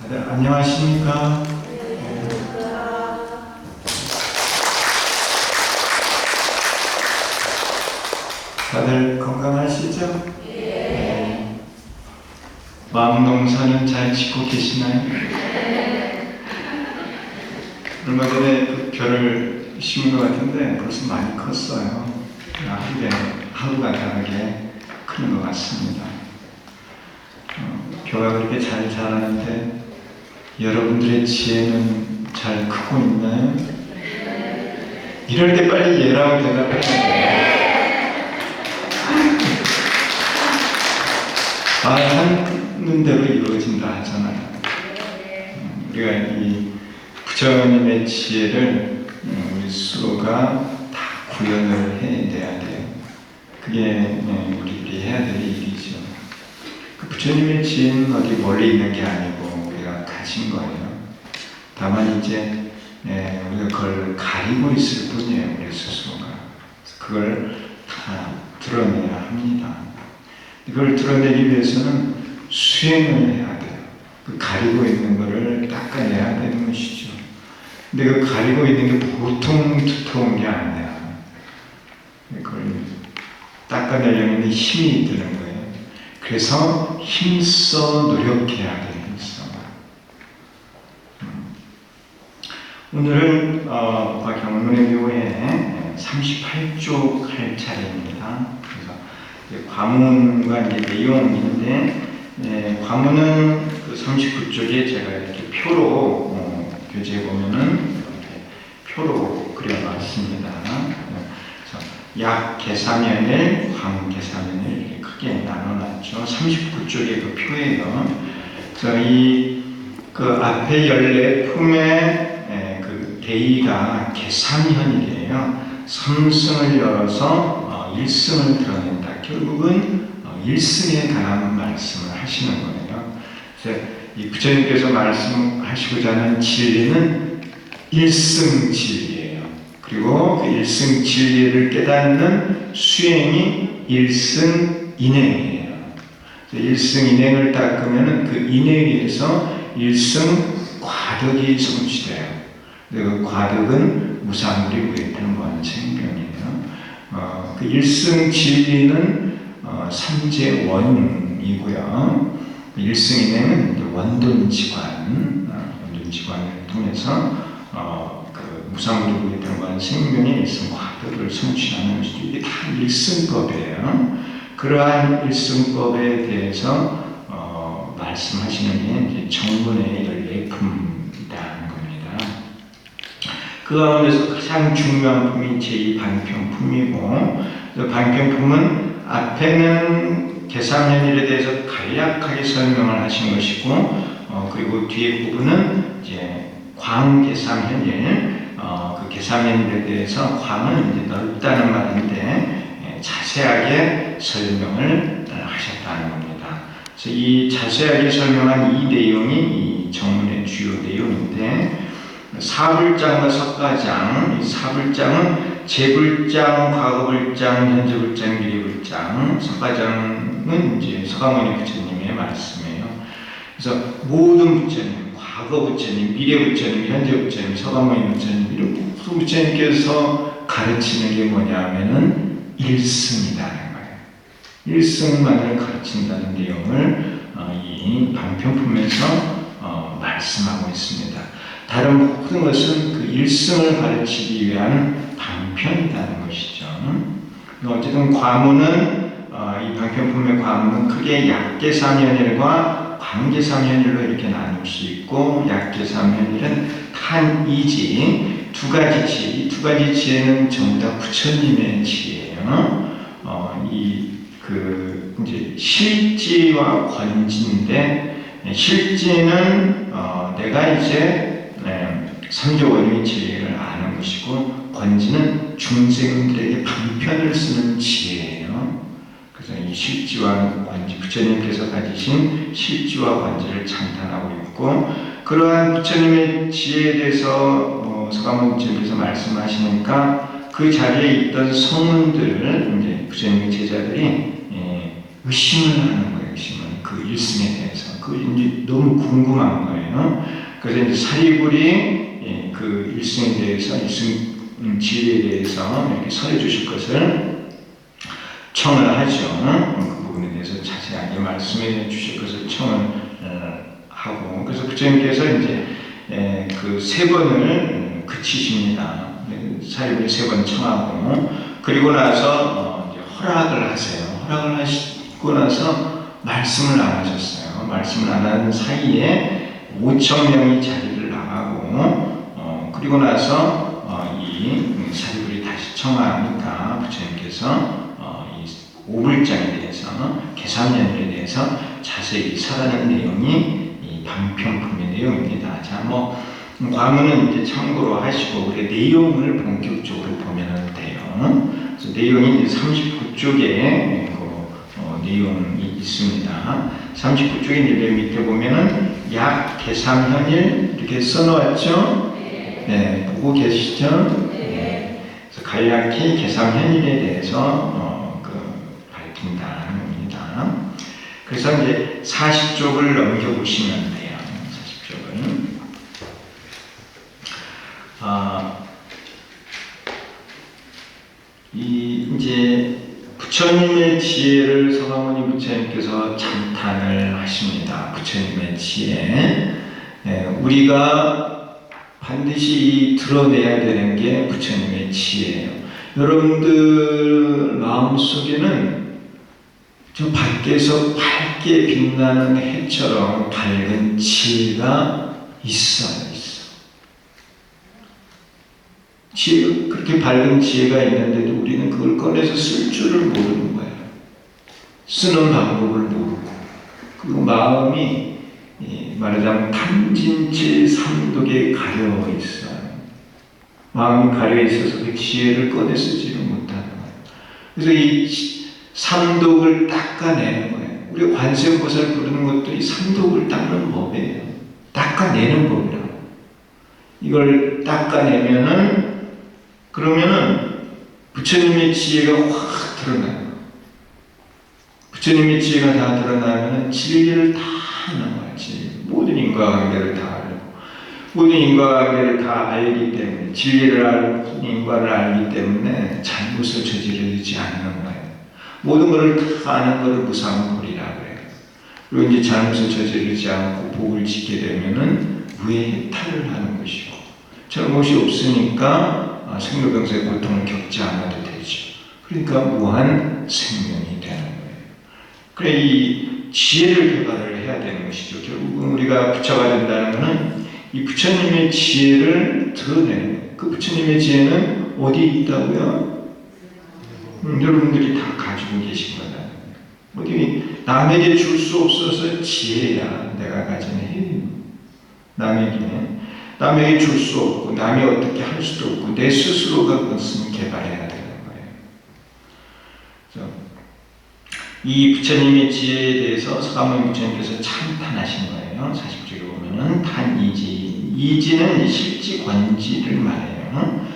네, 안녕하십니까? 다들 건강하시죠? 네. 마음 농사는 잘 짓고 계시나요? 얼마 전에 그 벼를 심은 것 같은데 벌써 많이 컸어요. 하루가 다르게 크는 것 같습니다. 벼가 그렇게 잘 자라는데 여러분들의 지혜는 잘 크고 있나요? 이럴 때 빨리 예라고 대답해야 하는 대로 이루어진다 하잖아요. 우리가 이 부처님의 지혜를 우리 스스로가 다 구현을 해내야 돼요. 그게 우리들이 해야 될 일이죠. 그 부처님의 지혜는 어디 멀리 있는 게 아니고 우리가 가진 거예요. 다만 이제 우리가 그걸 가리고 있을 뿐이에요. 우리 스스로가. 그걸 다 드러내야 합니다. 이걸 드러내기 위해서는 수행을 해야 돼요. 그 가리고 있는 것을 닦아내야 되는 것이죠. 근데 그 가리고 있는 게 보통 두터운 게 아니야. 그걸 닦아내려면 힘이 드는 거예요. 그래서 힘써 노력해야 돼요. 힘써. 오늘은 경문의 묘에 38쪽 할 차례입니다. 과문과 이제 내용인데, 과문은 그 39쪽에 제가 이렇게 표로 교재에 보면은 이렇게 표로 그려놨습니다. 약 계사면을, 광 계사면을 이렇게 크게 나눠놨죠. 39쪽의 그 표예요. 그래서 그 앞에 14품의 그 대의가 계삼현이래요. 삼승을 열어서 일승을 드러낸다. 결국은 일승에 관한 말씀을 하시는 거예요. 그래서 이 부처님께서 말씀하시고자 하는 진리는 일승 진리예요. 그리고 그 일승 진리를 깨닫는 수행이 일승 인행이에요. 일승 인행을 닦으면 그 인행에서 일승 과덕이 성취돼요. 그 과덕은 무상물이 무해평범한 생명이에요. 그 일승 진리는 삼재원이고요. 일승인행은 원돈지관을 통해서 그 무상물이 무해평범한 생명의 일승 과덕을 성취하는 것이죠. 이게 다 일승법이에요. 그러한 일승법에 대해서 말씀하시는 게 이제 정문의 14품이라는 겁니다. 그 가운데서 가장 중요한 품이 제2반평품이고, 그 반평품은 앞에는 계삼현일에 대해서 간략하게 설명을 하신 것이고, 그리고 뒤에 부분은 이제 광계삼현일, 그 계삼현일에 대해서 광은 이제 넓다는 말인데 자세하게 설명을 하셨다는 겁니다. 그래서 이 자세하게 설명한 이 내용이 이 정문의 주요 내용인데, 사불장과 석가장, 이 사불장은 재불장, 과거불장, 현재불장, 미래불장, 석가장은 이제 서가모니 부처님의 말씀이에요. 그래서 모든 부처님, 과거 부처님, 미래 부처님, 현재 부처님, 서가모니 부처님, 이런 부처님께서 가르치는 게 뭐냐면은 일승이라는 거예요. 일승만을 가르친다는 내용을 이 반평품에서 말씀하고 있습니다. 다른 모든 것은 그 일승을 가르치기 위한 방편이라는 것이죠. 어쨌든 과문은 이 방편품의 과문은 크게 약계삼현일과 광계삼현일로 이렇게 나눌 수 있고, 약계삼현일은 탄이지 두 가지 지혜, 이 두 가지 지혜는 전부 다 부처님의 지혜예요. 이제 실지와 권지인데, 실지는 내가 이제 삼조원의 지혜를 아는 것이고, 권지는 중생들에게 방편을 쓰는 지혜예요. 그래서 이 실지와 권지, 부처님께서 가지신 실지와 권지를 찬탄하고 있고, 그러한 부처님의 지혜에 대해서 서가모니 부처님께서 말씀하시니까 그 자리에 있던 성문들, 이제 부처님의 제자들이 의심을 하는 거예요. 의심은 그 일승에 대해서. 그 그 이제 너무 궁금한 거예요. 그래서 이제 사리굴이 그 일승에 대해서, 일승 지혜에 대해서 이렇게 설해 주실 것을 청을 하죠. 그 부분에 대해서 자세하게 말씀해 주실 것을 청을 하고, 그래서 부처님께서 이제 그 세 번을 그치십니다. 사리굴이 세 번 청하고, 그리고 나서 이제 허락을 하세요. 허락을 하시고 나서 말씀을 안 하셨어요. 말씀을 안 하는 사이에 5,000명이 자리를 나가고, 그리고 나서 이 사리굴이 다시 청하니까 부처님께서 이 오불장에 대해서, 계삼년일에 대해서 자세히 설하는 내용이 이 방평품의 내용입니다. 자, 과문은 이제 참고로 하시고, 우리 내용을 본격적으로 보면 돼요. 그래서 내용이 이제 39쪽에 내용이 있습니다. 39쪽에 이제 맨 밑에 보면은 약 계삼현일 이렇게 써놓았죠? 네, 보고 계시죠? 네. 그래서 간략히 계삼현일에 대해서 밝힌다는 겁니다. 그래서 이제 40쪽을 넘겨보시면 돼요. 40쪽은. 이제 부처님의 지혜를 서가모니 부처님께서 찬탄을 하십니다. 부처님의 지혜. 우리가 반드시 드러내야 되는 게 부처님의 지혜예요. 여러분들 마음속에는 저 밖에서 밝게 빛나는 해처럼 밝은 지혜가 있어요. 그렇게 밝은 지혜가 있는데도 우리는 그걸 꺼내서 쓸 줄을 모르는 거예요. 쓰는 방법을 모르고. 그리고 마음이 말하자면 탐진치 삼독에 가려 있어요. 마음이 가려 있어서 그 지혜를 꺼내 쓰지를 못하는 거예요. 그래서 이 삼독을 닦아내는 거예요. 우리가 관세음보살 부르는 것도 이 삼독을 닦는 법이에요. 닦아내는 법이라고. 이걸 닦아내면은 그러면은 부처님의 지혜가 확 드러나요. 부처님의 지혜가 다 드러나면 진리를 다 아는 거야. 모든 인과관계를 다 알고, 모든 인과관계를 다 알기 때문에, 진리를 알고 인과를 알기 때문에 잘못을 저지르지 않는 거예요. 모든 것을 다 아는 것을 무상불이라고 해요. 그리고 이제 잘못을 저지르지 않고 복을 짓게 되면은 무해탈을 하는 것이고, 잘못이 없으니까 생로병사의 고통을 겪지 않아도 되죠. 그러니까 무한 생명이 되는 거예요. 그래, 이 지혜를 개발을 해야 되는 것이죠. 결국은 우리가 부처가 된다는 것은 이 부처님의 지혜를 드러내는 거예요. 그 부처님의 지혜는 어디 있다고요? 여러분들이 다 가지고 계신 거다. 어디 남에게 줄 수 없어서 지혜야 내가 가진 힘. 남에게 줄 수 없고 남이 어떻게 할 수도 없고 내 스스로가 그것은 개발해야 되는 거예요. 이 부처님의 지혜에 대해서 서가모니 부처님께서 찬탄하신 거예요. 40쪽에 보면은 탄이지, 이지는 실지권지를 말해요.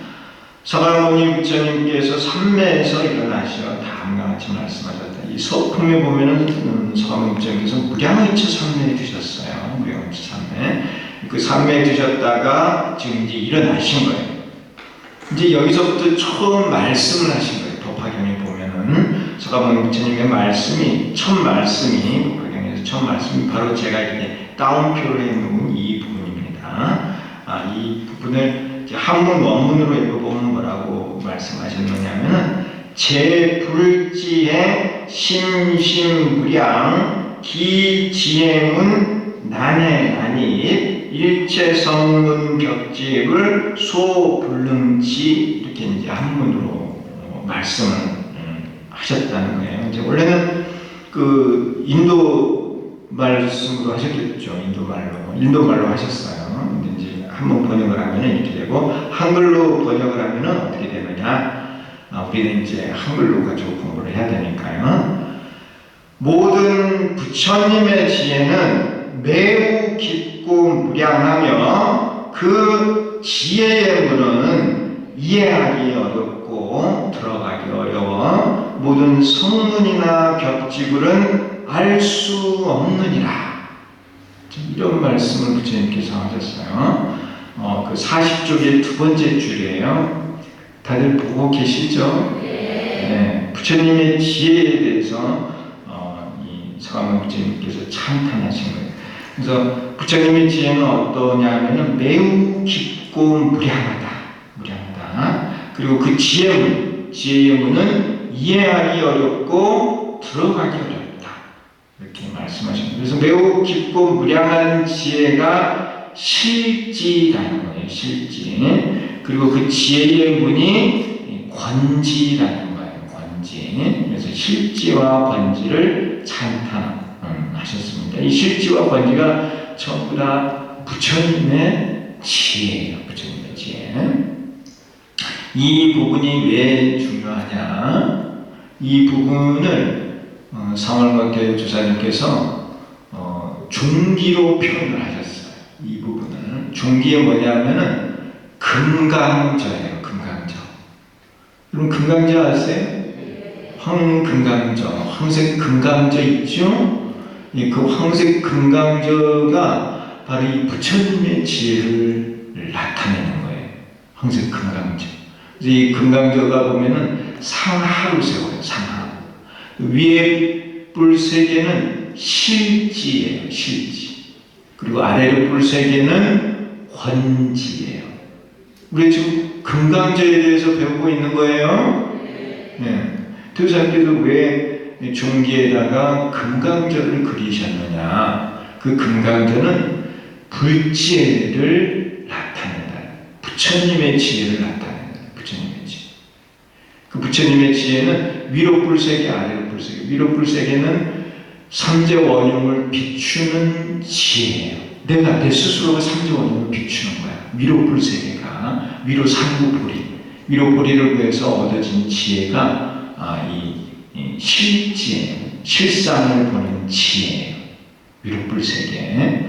서가모니 부처님께서 삼매에서 일어나셔 다음과 같이 말씀하셨다. 이 서품에 보면은 서가모니 부처님께서 무량의처 삼매에 드셨어요. 무량의처 삼매. 그 삼매에 드셨다가 지금 이제 일어나신 거예요. 이제 여기서부터 처음 말씀을 하신 거예요. 법화경에 보면은 서가모니 부처님의 말씀이 첫 말씀이 법화경에서 첫 말씀이 바로 제가 이렇게 따옴표를 해놓은 이 부분입니다. 이 부분을 한문 원문으로 읽어보면 뭐라고 말씀하셨느냐면은 제 불지의 심심부량 기지행은 난해나니 일체 성문 벽집을 소불능지 이렇게 이제 한문으로 말씀을 하셨다는 거예요. 이제 원래는 그 인도 말씀으로 하셨겠죠. 인도말로 하셨어요. 근데 이제 한번 번역을 하면은 이렇게 되고 한글로 번역을 하면은 어떻게 되느냐? 우리는 이제 한글로 가지고 공부를 해야 되니까요. 모든 부처님의 지혜는 매우 깊고 무량하며 그 지혜의 문은 이해하기 어렵고 들어가기 어려워 모든 성문이나 벽지불은 알 수 없느니라. 이런 말씀을 부처님께서 하셨어요. 그 40쪽의 두 번째 줄이에요. 다들 보고 계시죠? 네. 부처님의 지혜에 대해서 이 서가모니 부처님께서 찬탄하신 거예요. 그래서 부처님의 지혜는 어떠냐면은 매우 깊고 무량하다. 그리고 그 지혜의 문은 이해하기 어렵고 들어가기 어렵다. 이렇게 말씀하십니다. 그래서 매우 깊고 무량한 지혜가 실지라는 거예요. 실지. 그리고 그 지혜의 문이 권지라는 거예요. 권지. 그래서 실지와 권지를 찬탄하셨습니다. 이 실지와 권지가 전부 다 부처님의 지혜예요. 부처님의 지혜. 이 부분이 왜 중요하냐? 이 부분을 사월광교 조사님께서 종기로 표현을 하셨어요. 이 부분을 종기에 뭐냐면은 금강저예요. 금강저. 여러분 금강저 아세요? 황금강저, 황색 금강저 있죠? 그 황색 금강저가 바로 이 부처님의 지혜를 나타내는 거예요. 황색 금강저. 이 금강저가 보면은 상하로 세워요. 상하. 위에 뿔 세 개는 실지예요. 실지. 그리고 아래로 뿔 세 개는 권지예요. 우리 지금 금강저에 대해서 배우고 있는 거예요. 네. 도사님께서 왜 종기에다가 금강저를 그리셨느냐? 그 금강저는 불지혜를 나타낸다. 부처님의 지혜를 나타낸다. 부처님의 지혜. 그 부처님의 지혜는 위로 뿔세계, 아래로 뿔세계. 위로 뿔세계는 삼재원흉을 비추는 지혜예요. 내 스스로가 삼재원흉을 비추는 거야. 위로 뿔세계가 위로 상구보리, 위로 보리를 구해서 얻어진 지혜가 이 실지혜예요. 실상을 보는 지혜예요. 위로 뿔세계.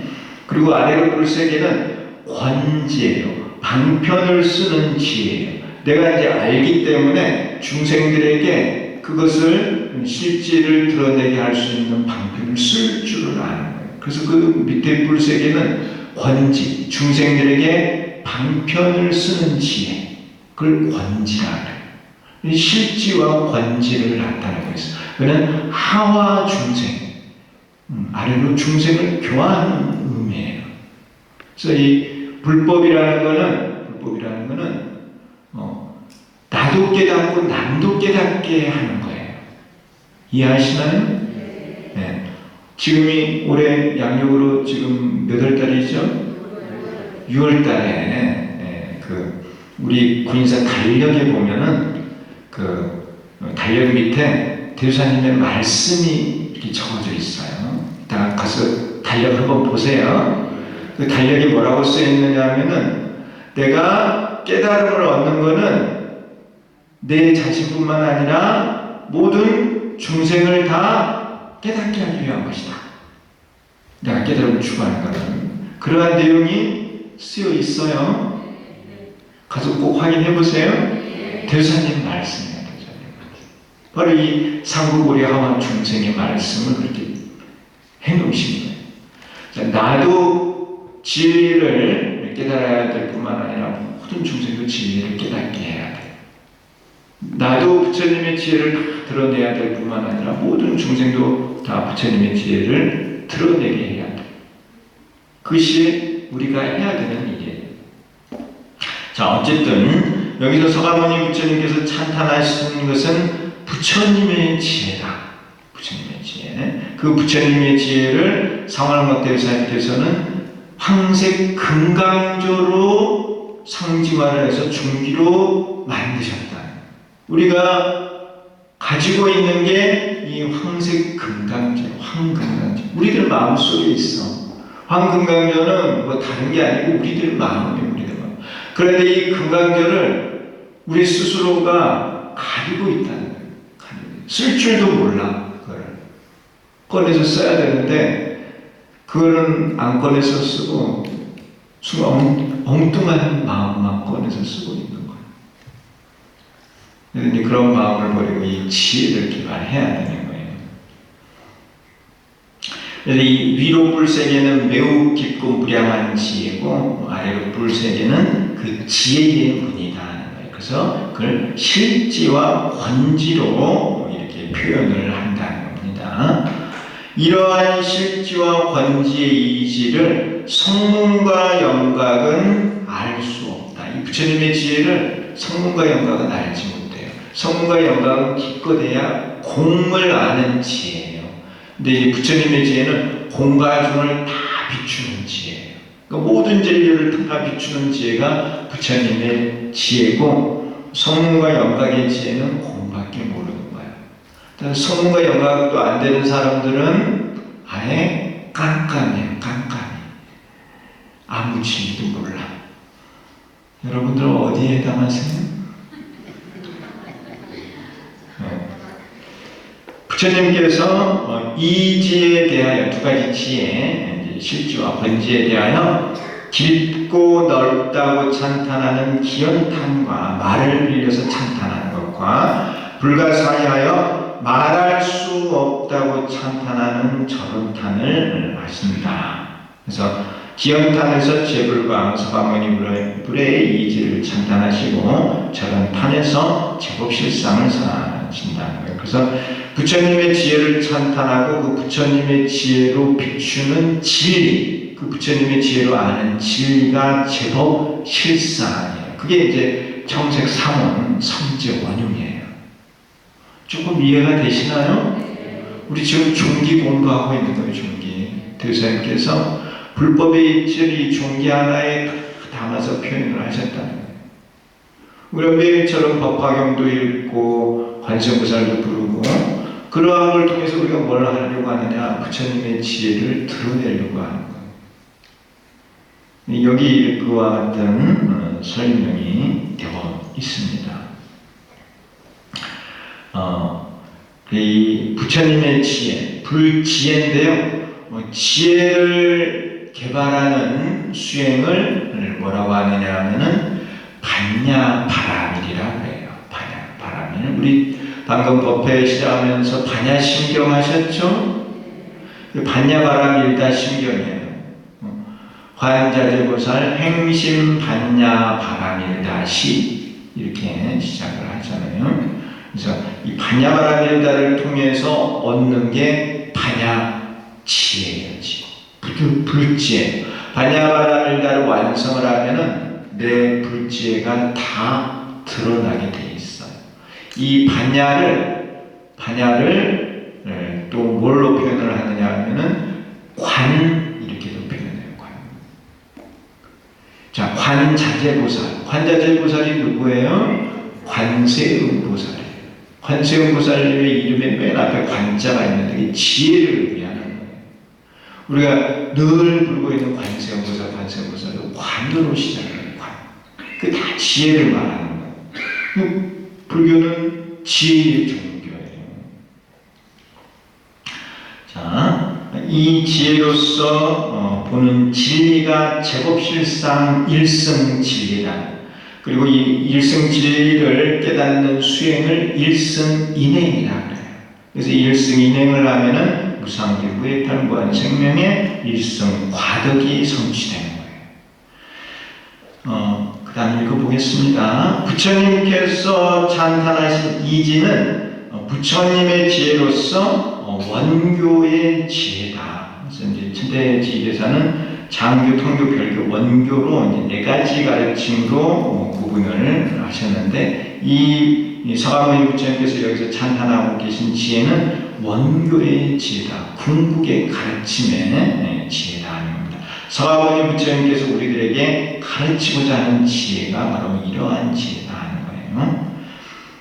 그리고 아래로 뿔세계는 권지예요. 방편을 쓰는 지혜예요. 내가 이제 알기 때문에 중생들에게 그것을 실지를 드러내게 할 수 있는 방편을 쓸 줄을 아는 거예요. 그래서 그 밑에 뿔세계는 권지, 중생들에게 방편을 쓰는 지혜, 그걸 권지라 그래요. 실지와 권지를 나타내고 있어요. 그는 하와 중생, 아래로 중생을 교화하는 의미예요. 그래서 이 불법이라는 거는 나도 깨닫고 남도 깨닫게 하는 거예요. 이해하시나요? 네. 지금이 올해 양력으로 지금 몇 월 달이죠? 6월 달에 우리 군사 달력에 보면은 그 달력 밑에 대주사님의 말씀이 이렇게 적어져 있어요. 이따가 가서 달력 한번 보세요. 그 달력에 뭐라고 쓰여 있느냐 하면은 내가 깨달음을 얻는 거는 내 자신뿐만 아니라 모든 중생을 다 깨닫게 하기 위한 것이다. 내가 깨달음을 추구하는 거는 그러한 내용이 쓰여 있어요. 가서 꼭 확인해 보세요. 대주사님 말씀이에요. 바로 이 상구보리 하와 중생의 말씀을 그렇게 해놓으신 거예요. 나도 진리를 깨달아야 될 뿐만 아니라 모든 중생도 진리를 깨닫게 해야 돼. 나도 부처님의 지혜를 드러내야 될 뿐만 아니라 모든 중생도 다 부처님의 지혜를 드러내게 해야 돼. 그것이 우리가 해야 되는 일이에요. 자, 어쨌든 여기서 서가모니 부처님께서 찬탄하신 것은 부처님의 지혜다. 부처님의 지혜. 그 부처님의 지혜를 상활막대사님께서는 황색 금강조로 상징화를 해서 중기로 만드셨다. 우리가 가지고 있는 게 이 황색 금강조, 황금강조. 우리들 마음속에 있어. 황금강조는 뭐 다른 게 아니고 우리들 마음이에요. 우리들 마음. 그런데 이 금강조를 우리 스스로가 가지고 있다는 거예요. 쓸 줄도 몰라. 그걸 꺼내서 써야 되는데 그거는 안 꺼내서 쓰고 순간 엉뚱한 마음만 꺼내서 쓰고 있는 거예요. 그런데 그런 마음을 버리고 이 지혜를 개발해야 되는 거예요. 이 위로 뿔세계는 매우 깊고 무량한 지혜고 아래로 뿔세계는 그 지혜의 문이다 하는 거예요. 그래서 그걸 실지와 권지로 이렇게 표현을 한다는 겁니다. 이러한 실지와 권지의 이지를 성문과 영각은 알 수 없다. 이 부처님의 지혜를 성문과 영각은 알지 못해요. 성문과 영각은 기껏해야 공을 아는 지혜예요. 근데 이 부처님의 지혜는 공과 중을 다 비추는 지혜예요. 그러니까 모든 진리를 다 비추는 지혜가 부처님의 지혜고, 성문과 영각의 지혜는 공밖에 모르는 거예요. 성문과 영각도 안 되는 사람들은 아예 깜깜해요. 깜깜해. 아무 진리도 몰라. 여러분들 어디에 해당하세요? 부처님께서 이지에 대하여 두 가지 지혜, 실지와 권지에 대하여 깊고 넓다고 찬탄하는 기연탄과 말을 빌려서 찬탄하는 것과 불가사의하여 말할 수 없다고 찬탄하는 절언탄을 하십니다. 그래서 기연탄에서 제불과 서가모니 불의 이지를 찬탄하시고 절언탄에서 제법실상을 선하신다는 거예요. 그래서 부처님의 지혜를 찬탄하고 그 부처님의 지혜로 비추는 진리, 그 부처님의 지혜로 아는 진리가 제법 실상이에요. 그게 이제 청색 삼원 성제 원흉이에요. 조금 이해가 되시나요? 우리 지금 종기 공부하고 있는 거예요. 종기. 대사님께서 불법의 입질이 종기 하나에 담아서 표현을 하셨다는 거예요. 우리가 매일처럼 법화경도 읽고 관세음보살도 부르고 그러한 걸 통해서 우리가 뭘 하려고 하느냐? 부처님의 지혜를 드러내려고 하는 거예요. 여기 그와 같은 설명이 되어 있습니다. 이 부처님의 지혜, 불지혜인데요. 지혜를 개발하는 수행을 뭐라고 하느냐 하면은 반야바라밀이라고 해요. 반야바라밀. 우리 방금 법회 시작하면서 반야심경 하셨죠? 반야바라밀다 심경이에요. 관자재보살 행심 반야바라밀다시 이렇게 시작을 하잖아요. 그래서 이 반야바라밀다를 통해서 얻는 게 반야지혜예요. 불지혜. 반야바라밀다를 완성을 하면은 내 불지혜가 다 드러나게 돼 있어요. 이 반야를 또 뭘로 표현을 하느냐 하면은 관 이렇게도 표현해요. 관. 자, 관자재보살. 관자재보살이 누구예요? 관세음보살이에요. 관세음보살님의 이름에 맨 앞에 관자가 있는데 이게 지혜를 의미하는 거예요. 우리가 늘 부르고 있는 관세음보살, 관세음보살도 관으로 시작해요. 관. 그 다 지혜를 말하는 거예요. 불교는 지혜의 종교예요. 자, 이 지혜로서 보는 진리가 제법실상 일승 진리다. 그리고 이 일승 진리를 깨닫는 수행을 일승인행이라고 해요. 그래서 일승인행을 하면은 무상기부의 무한 생명의 일승 과덕이 성취되는 거예요. 그 다음 읽어보겠습니다. 부처님께서 찬탄하신 이지는 부처님의 지혜로서 원교의 지혜다. 그래서 이제 천대지계사는 장교, 통교, 별교, 원교로 이제 네 가지 가르침으로 구분을 하셨는데 이 서가모니 부처님께서 여기서 찬탄하고 계신 지혜는 원교의 지혜다. 궁극의 가르침의 지혜다 하는 겁니다. 서가모니 부처님께서 우리들에게 가르치고자 하는 지혜가 바로 이러한 지혜다 하는 거예요.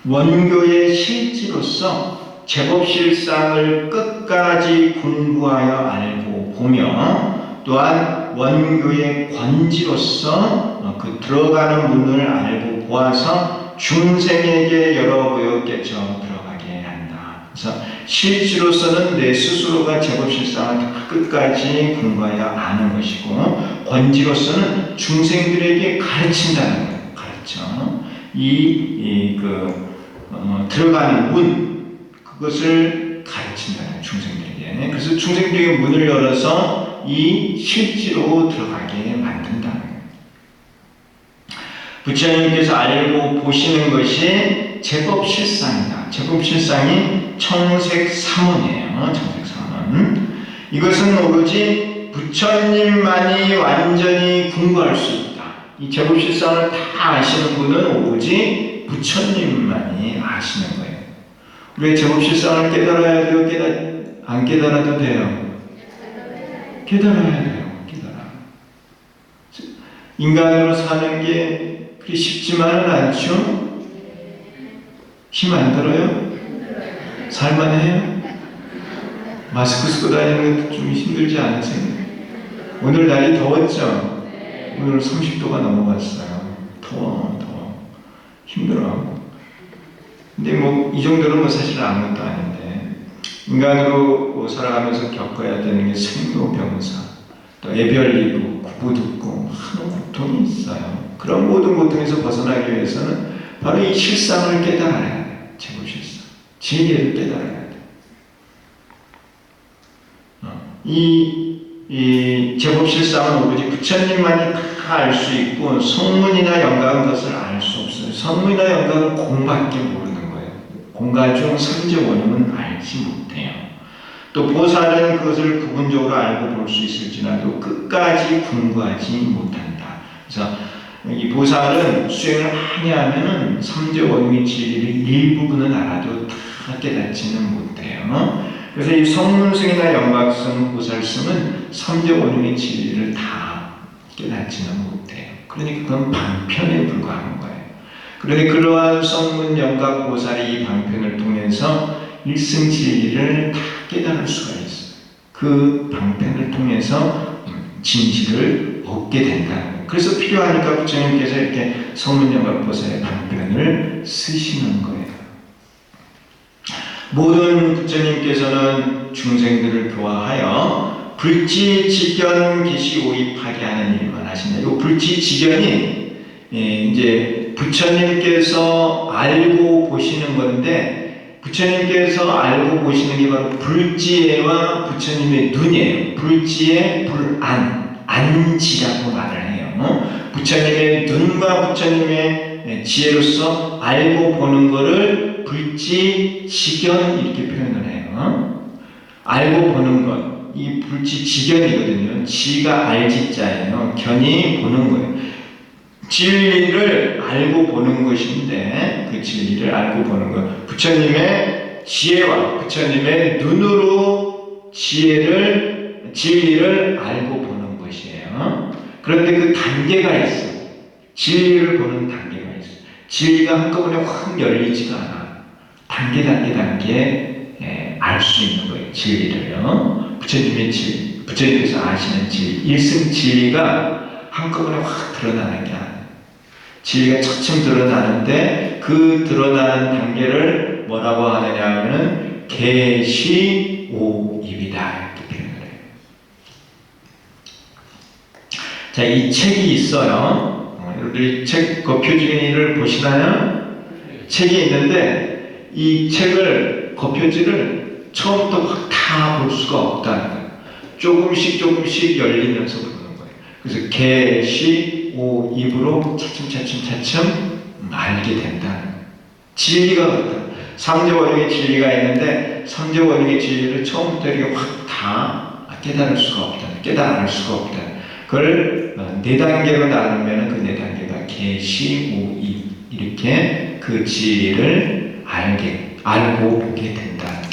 원교의 실지로서 제법실상을 끝까지 공부하여 알고 보며 또한 원교의 권지로서 그 들어가는 문을 알고 보아서 중생에게 열어보여 깨쳐 들어가게 한다. 그래서 실지로서는 내 스스로가 제법실상을 끝까지 공부하여 아는 것이고, 권지로서는 중생들에게 가르친다는 거예요. 가르쳐. 들어가는 문, 그것을 가르친다는 중생들에게. 돼. 그래서 중생되게 문을 열어서 이 실지로 들어가게 만든다는 거예요. 부처님께서 알고 보시는 것이 제법실상이다. 제법실상이 청색삼원이에요. 청색삼원. 이것은 오로지 부처님만이 완전히 궁구할 수 있다. 이 제법실상을 다 아시는 분은 오로지 부처님만이 아시는 거예요. 우리가 제법실상을 깨달아야 돼요? 안 깨달아도 돼요? 깨달아야 돼요. 인간으로 사는 게 그리 쉽지만은 않죠? 힘 안 들어요? 살만해요? 마스크 쓰고 다니는 게 좀 힘들지 않으세요? 오늘 날이 더웠죠? 오늘 30도가 넘어갔어요. 더워. 힘들어. 근데 뭐 이 정도는 뭐 사실 아무것도 아닌데, 인간으로 살아가면서 겪어야 되는 게 생로병사, 또 애별리고 구고듣고 하는 고통이 있어요. 그런 모든 고통에서 벗어나기 위해서는 바로 이 실상을 깨달아야 돼요. 제법실상. 진리를 깨달아야 돼요. 이 제법실상은 오로지 부처님만이 다 알 수 있고 성문이나 영각은 그것을 알 수 없어요. 성문이나 영각은 공밖에 모르는 거예요. 공과 중 삼재원음은 알지 못해요. 또 보살은 그것을 부분적으로 알고 볼 수 있을지라도 끝까지 궁구하지 못한다. 그래서 이 보살은 수행을 하냐면은 삼재원음의 진리를 일부분은 알아도 다 깨닫지는 못해요. 그래서 이 성문승이나 영각승, 보살승은 삼재원음의 진리를 다 깨닫지는 못해요. 그러니까 그건 방편에 불과한 거예요. 그러니 그러한 성문, 영각, 보살이 이 방편을 통해서 일승 진리를 다 깨달을 수가 있어요. 그 방편을 통해서 진실을 얻게 된다는 거예요. 그래서 필요하니까 부처님께서 이렇게 성문, 영각, 보살의 방편을 쓰시는 거예요. 모든 부처님께서는 중생들을 교화하여 불지지견 계시오입하게 하는 일만 하신다. 이 불지지견이 이제 부처님께서 알고 보시는 건데, 부처님께서 알고 보시는 게 바로 불지혜와 부처님의 눈이에요. 불지혜, 불안, 안지라고 말을 해요. 부처님의 눈과 부처님의 지혜로서 알고 보는 것을 불지지견 이렇게 표현을 해요. 알고 보는 것. 이 불지지견이거든요. 지가 알지자예요. 견이 보는 거예요. 진리를 알고 보는 것인데, 그 진리를 알고 보는 것. 부처님의 지혜와 부처님의 눈으로 진리를 알고 보는 것이에요. 그런데 그 단계가 있어요. 진리를 보는 단계가 있어요. 진리가 한꺼번에 확 열리지가 않아. 단계 알 수 있는 거예요. 진리를요. 부처님의 진리, 부처님께서 아시는 진리, 일승 진리가 한꺼번에 확 드러나는 게 아니에요. 진리가 차츰 드러나는데 그 드러나는 단계를 뭐라고 하느냐 하면은 계시오입이다 이렇게 표현을 해요. 자, 이 책이 있어요. 여러분들이 책 거표지를 보시나요? 책이 있는데 이 책을 거표지를 처음부터 확 다 볼 수가 없다는 거예요. 조금씩 열리면서 보는 거예요. 그래서 계시오입으로 차츰 알게 된다는 거예요. 진리가 그렇다. 삼재원흉의 진리가 있는데 삼재원흉의 진리를 처음부터 이렇게 확 다 깨달을 수가 없다. 깨달을 수가 없다. 그걸 네 단계로 나누면 그 네 단계가 계시오입 이렇게 그 진리를 알고 보게 된다는 거예요.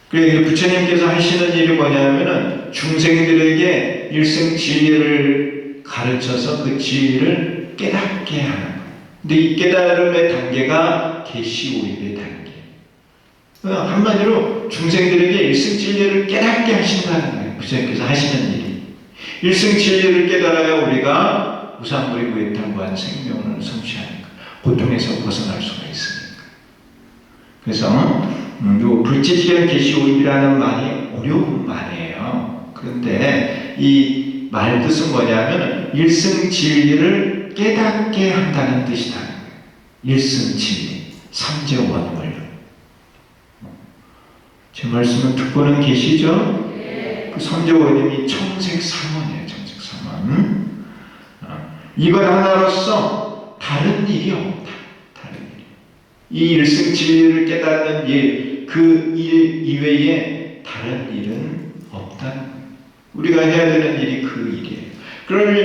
그래서 부처님께서 하시는 일이 뭐냐면은 중생들에게 일승 진리를 가르쳐서 그 진리를 깨닫게 하는 거예요. 근데 이 깨달음의 단계가 계시오입의 단계. 한마디로 중생들에게 일승 진리를 깨닫게 하신다는 거예요. 부처님께서 하시는 일이. 일승 진리를 깨달아야 우리가 우상불이 무해탈무한 생명을 성취하니까 고통에서 벗어날 수가 있으니까. 그래서 요 불지지견 계시오입이라는 말이 어려운 말이에요. 그런데 이 말 뜻은 뭐냐면 일승 진리를 깨닫게 한다는 뜻이라는 거예요. 일승 진리, 삼재원을 제 말씀은 듣고는 계시죠? 그 선조원님이 청색 삼원이에요. 청색 삼원. 이것 하나로서 다른 일이 없다. 다른 일. 이 일승 진리를 깨닫는 일, 그 일 이외에 다른 일은 없다. 우리가 해야 되는 일이 그 일이에요. 그런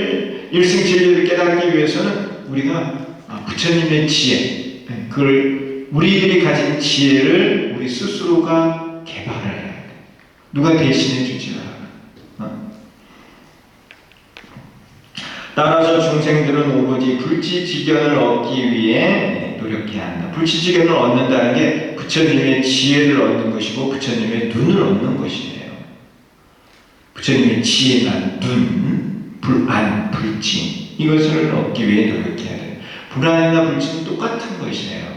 일승 진리를 깨닫기 위해서는 우리가 부처님의 지혜, 그걸 우리들이 가진 지혜를 우리 스스로가 개발을 해야 돼. 누가 대신해 주지 않아. 따라서 중생들은 오로지 불치지견을 얻기 위해 노력해야 한다. 불치지견을 얻는다는 게 부처님의 지혜를 얻는 것이고 부처님의 눈을 얻는 것이에요. 부처님의 지혜나 눈, 불안, 불치 이것을 얻기 위해 노력해야 돼요. 불안이나 불치는 똑같은 것이에요.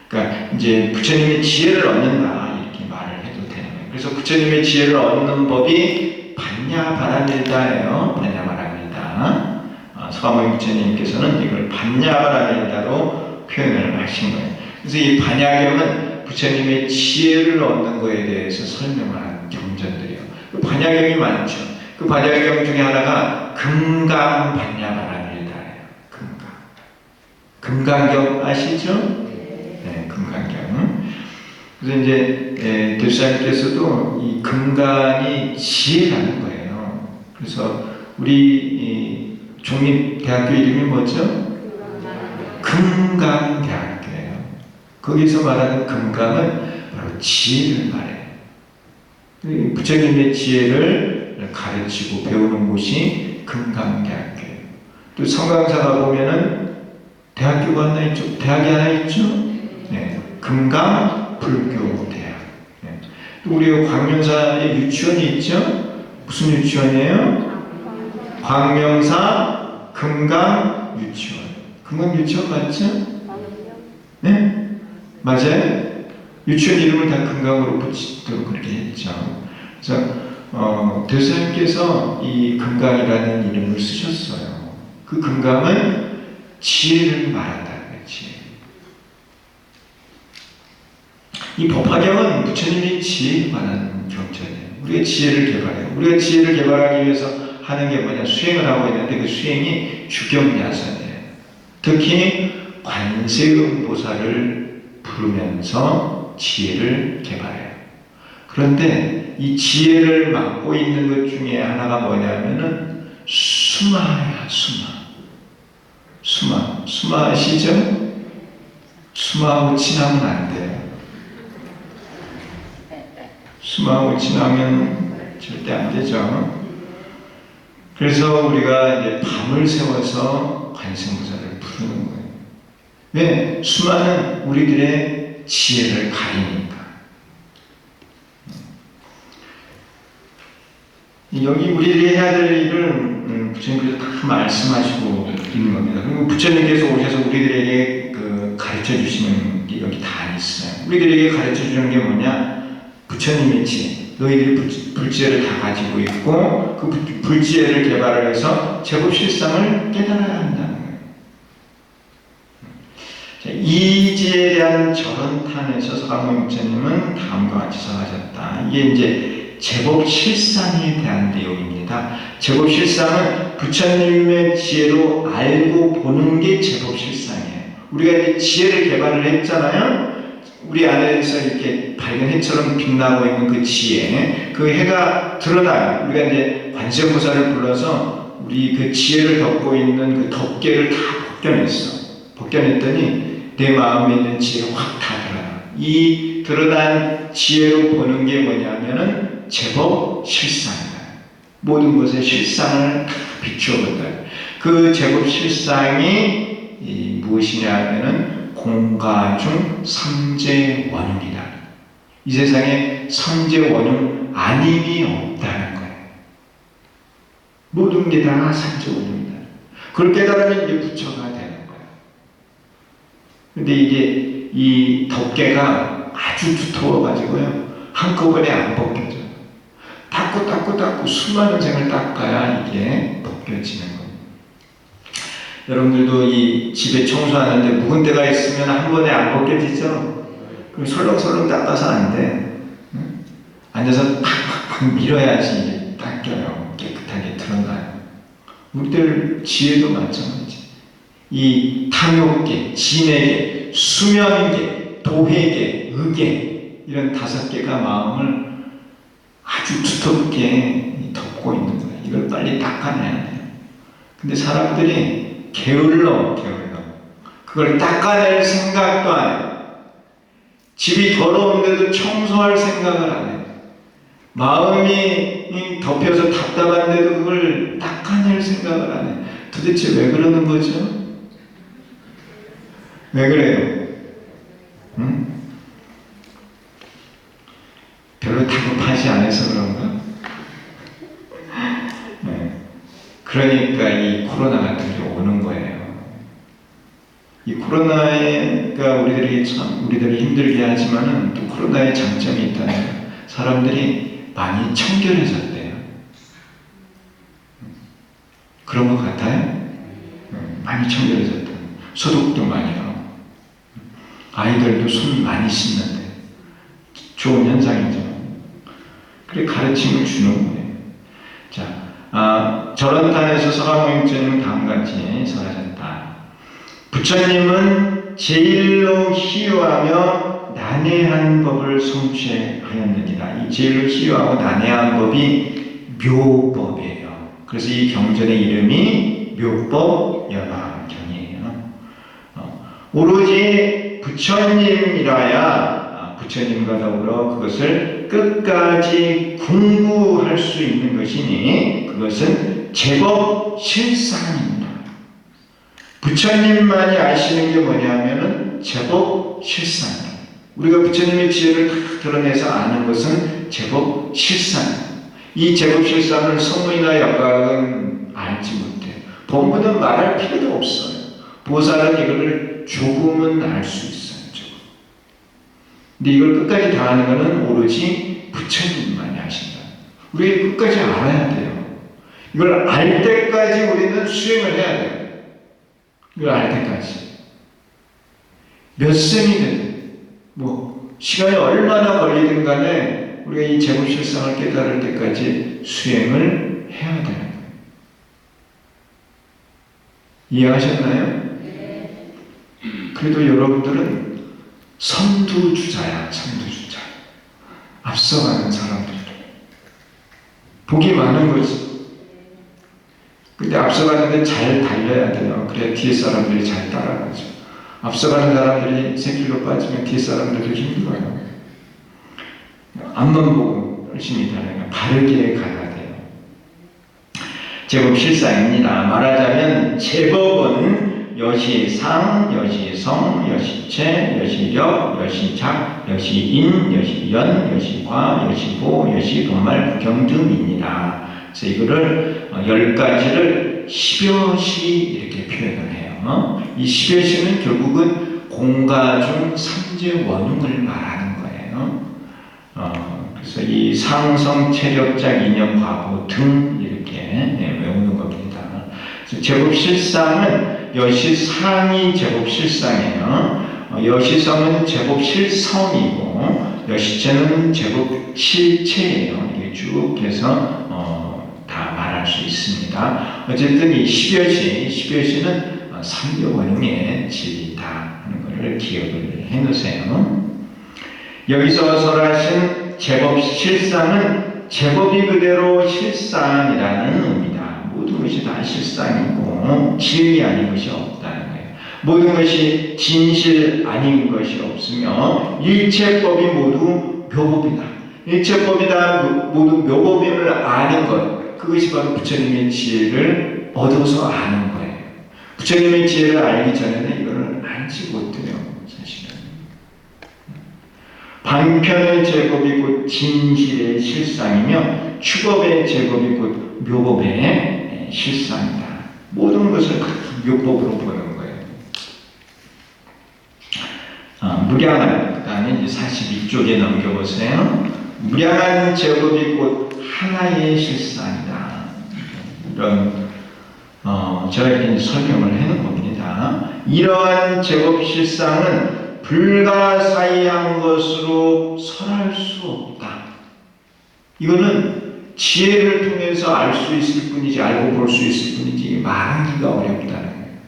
그러니까 이제 부처님의 지혜를 얻는다 이렇게 말을 해도 되는 거예요. 그래서 부처님의 지혜를 얻는 법이 반야바라밀다예요. 반야바라밀다. 서가모니 부처님께서는 이걸 반야바라밀다로 표현을 하신 거예요. 그래서 이 반야경은 부처님의 지혜를 얻는 것에 대해서 설명하는 경전들이에요. 그 반야경이 많죠. 그 반야경 중에 하나가 금강 반야바라밀다예요. 금강경 아시죠? 네, 금강경. 그래서 이제 대수사님께서도 이 금강이 지혜라는 거예요. 그래서 우리 종립대학교 이름이 뭐죠? 금강대학교예요. 거기서 말하는 금강은 바로 지혜를 말해요. 부처님의 지혜를 가르치고 배우는 곳이 금강대학교예요. 또 성강사가 보면은 대학교가 하나 있죠. 대학이 하나 있죠. 네, 금강불교대학. 네. 또 우리 광명사에 유치원이 있죠. 무슨 유치원이에요? 광명사 금강유치원. 금강유치원 맞죠? 네? 맞아요? 유치원 이름을 다 금강으로 붙이도록 그렇게 했죠. 그래서 대수님께서 이 금강이라는 이름을 쓰셨어요. 그 금강은 지혜를 말한다는 거예요. 지혜. 이 법화경은 부처님이 지혜에 관한 경전이에요. 우리가 지혜를 개발해요. 우리가 지혜를 개발하기 위해서 하는 게 뭐냐? 수행을 하고 있는데 그 수행이 주경야선이에요. 특히 관세음보살을 부르면서 지혜를 개발해요. 그런데 이 지혜를 맡고 있는 것 중에 하나가 뭐냐면은 수마야, 수마 아시죠? 수마하고 친하면 안 돼요. 수마하고 친하면 절대 안 되죠. 그래서 우리가 이제 밤을 세워서 관세음보살을 부르는 거예요. 왜? 수마는 우리들의 지혜를 가리니까. 여기 우리들이 해야 될 일을 부처님께서 다 말씀하시고 있는 겁니다. 그리고 부처님께서 오셔서 우리들에게 가르쳐 주시는 게 여기 다 있어요. 우리들에게 가르쳐 주는 게 뭐냐? 부처님의 지혜. 너희들이 불지혜를 다 가지고 있고 그 불지혜를 개발을 해서 제법 실상을 깨달아야 한다는 거예요. 이 지혜에 대한 절언탄에서 서가모니 부처님은 다음과 같이 설하셨다. 이게 이제 제법 실상에 대한 내용입니다. 제법 실상은 부처님의 지혜로 알고 보는 게 제법 실상이에요. 우리가 이제 지혜를 개발을 했잖아요. 우리 안에서 이렇게 밝은 해처럼 빛나고 있는 그 지혜, 그 해가 드러나요. 우리가 이제 관세음보살을 불러서 우리 그 지혜를 덮고 있는 그 덮개를 다 벗겨냈어. 벗겨냈더니 내 마음에 있는 지혜가 확 다 드러나. 이 드러난 지혜로 보는 게 뭐냐면은 제법 실상이다. 모든 것의 실상을 다 비추어본다. 그 제법 실상이 무엇이냐 하면은 공가중 삼재원흉이다. 이 세상에 삼재원흉 아님이 없다는 거예요. 모든 게 다 삼재원흉이다. 그걸 깨달으면 이제 부처가 되는 거예요. 근데 이게 이 덮개가 아주 두터워가지고요. 한꺼번에 안 벗겨져요. 닦고 수많은 생을 닦아야 이게 벗겨지는 거예요. 여러분들도 이 집에 청소하는데 묵은 데가 있으면 한 번에 안 벗겨지죠? 그럼 설렁설렁 닦아서 안 돼. 앉아서 팍팍팍 밀어야지 이게 닦여요. 깨끗하게 드러나요. 우리들 지혜도 마찬가지. 이 탐욕계, 진해계, 수면계, 도회계, 의계 이런 5개가 마음을 아주 두텁게 덮고 있는 거예요. 이걸 빨리 닦아내야 돼요. 근데 사람들이 게을러. 그걸 닦아낼 생각도 안 해요. 집이 더러운데도 청소할 생각을 안 해요. 마음이 덮여서 답답한데도 그걸 닦아낼 생각을 안 해요. 도대체 왜 그러는 거죠? 왜 그래요? 응? 별로 다급하지 않아서 그런가? 네. 그러니까 이 코로나 같은 게 오는 거예요. 이 코로나가 우리들을 힘들게 하지만은 또 코로나의 장점이 있다는 거예요. 사람들이 많이 청결해졌대요. 그런 것 같아요? 많이 청결해졌다. 소독도 많이 하고. 아이들도 손 많이 씻는데. 좋은 현상이죠. 그래 가르침을 주는 거예요. 자, 저런탄에서 서가모니처님은 다음같이 설하셨다. 부처님은 제일로 희유하며 난해한 법을 성취하였느니라. 이 제일로 희유하고 난해한 법이 묘법이에요. 그래서 이 경전의 이름이 묘법연화경이에요. 오로지 부처님이라야 부처님과 더불어 그것을 끝까지 궁구할 수 있는 것이니 그것은 제법 실상입니다. 부처님만이 아시는 게 뭐냐면은 제법 실상이에요. 우리가 부처님의 지혜를 다 드러내서 아는 것은 제법 실상이에요. 이 제법 실상을 성문이나 역학은 알지 못해요. 법문은 말할 필요도 없어요. 보살은 이거를 조금은 알 수 있어요. 조금. 근데 이걸 끝까지 다 아는 것은 오로지 부처님만이 아신다. 우리 끝까지 알아야 돼요. 이걸 알 때까지 우리는 수행을 해야 돼요. 이걸 알 때까지. 몇 생이 되든, 시간이 얼마나 걸리든 간에 우리가 이 제법실상을 깨달을 때까지 수행을 해야 되는 거예요. 이해하셨나요? 그래도 여러분들은 선두주자야, 선두주자. 앞서가는 사람들. 복이 많은 거지. 근데 앞서가는데 잘 달려야 돼요. 그래야 뒤에 사람들이 잘 따라가죠. 앞서가는 사람들이 새길로 빠지면 뒤에 사람들도 힘들어요. 앞만 보고 열심히 달려야 바르게 가야 돼요. 제법 실상입니다. 말하자면 제법은 여시상, 여시성, 여시체, 여시력, 여시작, 여시인, 여시연, 여시과, 여시보, 여시본말 부경등입니다. 그래서 이거를 10가지를 10여시 이렇게 표현을 해요. 이 10여시는 결국은 공가중 삼재원웅을 말하는 거예요. 그래서 이 상성, 체력작, 인연, 과보 등 이렇게 외우는 겁니다. 제법 실상은 여시상이 제법 실상이에요. 여시성은 제법 실성이고 여시체는 제법 실체예요. 이게 쭉 해서 다 말할 수 있습니다. 어쨌든 이 10여시는 삼교원웅의 질이다 하는 것을 기억을 해놓으세요. 여기서 설하신 제법 실상은 제법이 그대로 실상이라는 의미다. 모든 것이 다 실상이고 진리 아닌 것이 없다는 거예요. 모든 것이 진실 아닌 것이 없으며 일체법이 모두 묘법이다. 일체법이다 모두 묘법임을 아는 것, 그것이 바로 부처님의 지혜를 얻어서 아는 거예요. 부처님의 지혜를 알기 전에는 이거를 알지 못해요. 사실은 방편의 제법이 곧 진실의 실상이며 추법의 제법이 곧 묘법의 실상이다. 모든 것을 묘법으로 보는 거예요. 무량한, 그 다음에 이제 42쪽에 넘겨보세요. 무량한 제법이 곧 하나의 실상이다. 이런 제가 이렇게 설명을 해놓은 겁니다. 이러한 제법 실상은 불가사의한 것으로 설할 수 없다. 이거는 지혜를 통해서 알 수 있을 뿐이지, 알고 볼 수 있을 뿐이지 말하기가 어렵다는 거예요.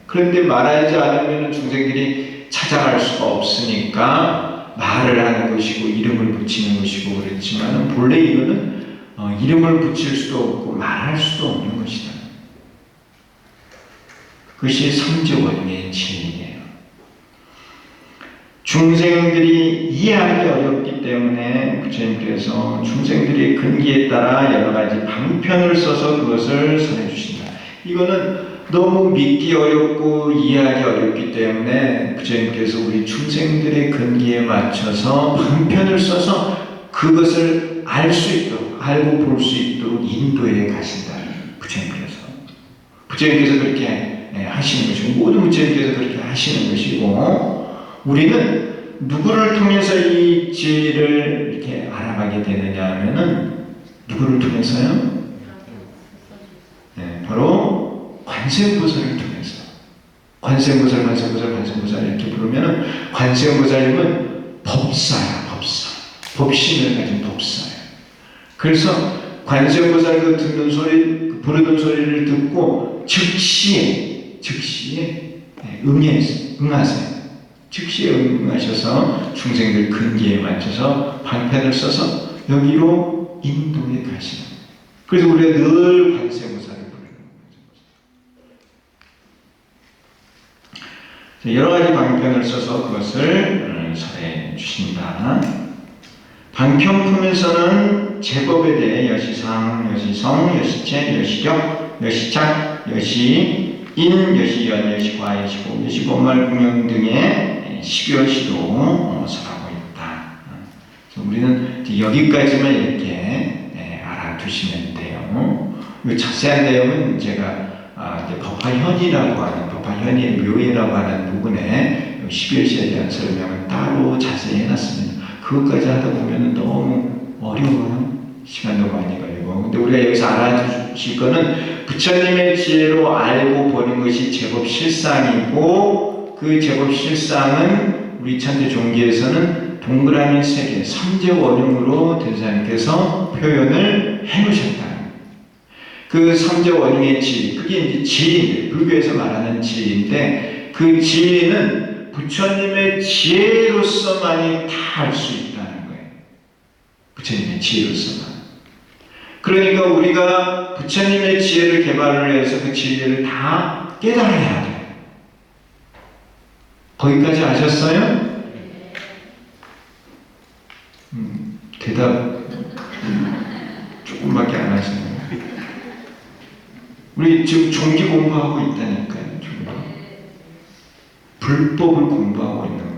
그런데 말하지 않으면 중생들이 찾아갈 수가 없으니까 말을 하는 것이고 이름을 붙이는 것이고 그렇지만 본래 이거는 이름을 붙일 수도 없고 말할 수도 없는 것이다. 그것이 삼재원리의 진리예요. 중생들이 이해하기 어렵기 때문에 부처님께서 중생들의 근기에 따라 여러 가지 방편을 써서 그것을 설해주신다. 이거는 너무 믿기 어렵고 이해하기 어렵기 때문에 부처님께서 우리 중생들의 근기에 맞춰서 방편을 써서 그것을 알 수 있도록, 알고 볼 수 있도록 인도해 가신다. 부처님께서 그렇게 하시는 것이고, 모든 부처님께서 그렇게 하시는 것이고, 우리는 누구를 통해서 이 지혜를 이렇게 알아가게 되느냐 하면은 누구를 통해서요? 바로 관세음보살을 통해서. 관세음보살 이렇게 부르면은 관세음보살님은 법사야, 법사. 법신을 가진 법사예요. 그래서 관세음보살 그 듣는 소리, 부르는 소리를 듣고 즉시에 응하세요. 즉시에 응하셔서 중생들 근기에 맞춰서 방편을 써서 여기로 인도해 가시는 거예요. 그래서 우리가 늘 관세음보살을 부르는 거죠. 여러 가지 방편을 써서 그것을 설해 주신다. 방편품에서는 제법에 대해 여시상, 여시성, 여시체, 여시격, 여시착, 여시인, 여시연, 여시과, 여시고, 여시본말 공명 등의 10여시도 설하고 있다. 그래서 우리는 여기까지만 이렇게 알아두시면 돼요. 자세한 내용은 제가 법화현이라고 하는, 법화현의 묘예라고 하는 부분에 10여시에 대한 설명을 따로 자세히 해놨습니다. 그것까지 하다 보면 너무 어려워요. 시간도 많이 걸리고. 근데 우리가 여기서 알아주실 거는 부처님의 지혜로 알고 보는 것이 제법 실상이고, 그 제법 실상은 우리 천재 종기에서는 동그라미 3개, 삼재원흉으로 대사님께서 표현을 해놓으셨다. 그 삼재원흉의 지혜, 그게 이제 지혜인데, 불교에서 말하는 지혜인데, 그 지혜는 부처님의 지혜로서만이 다 알 수 있다는 거예요. 부처님의 지혜로서만. 그러니까 우리가 부처님의 지혜를 개발을 해서 그 지혜를 다 깨달아야 돼요. 거기까지 아셨어요? 대답 조금밖에 안 하시네요. 우리 지금 종기 공부하고 있다니까요. 불법을 공부하고 있는 거예요.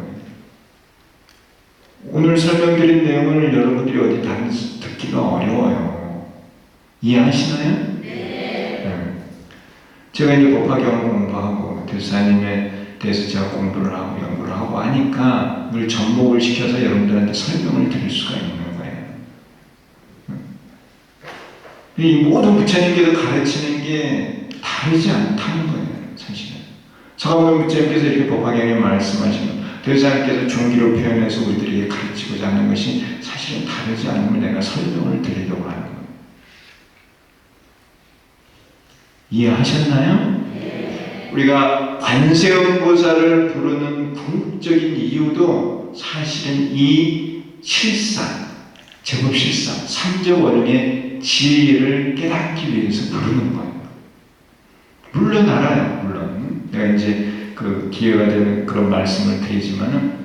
오늘 설명드린 내용을 여러분들이 어디 다니서 듣기가 어려워요. 이해하시나요? 네. 제가 이제 법화경을 공부하고 대사님에 대해서 제가 공부를 하고 연구를 하고 하니까 늘 접목을 시켜서 여러분들한테 설명을 드릴 수가 있는 거예요. 이 모든 부처님께서 가르치는 게 다르지 않다는 거예요. 사실은. 서가모니 부처님께서 이렇게 법화경에 말씀하시면 대사님께서 종기로 표현해서 우리들에게 가르치고자 하는 것이 사실은 다르지 않음을 내가 설명을 드리려고 하는 거예요. 이해하셨나요? 네. 우리가 관세음보살을 부르는 궁극적인 이유도 사실은 이 실상, 제법 실상, 삼재원의 지혜를 깨닫기 위해서 부르는 거예요. 물론 알아요, 물론. 내가 이제 그 기회가 되는 그런 말씀을 드리지만은,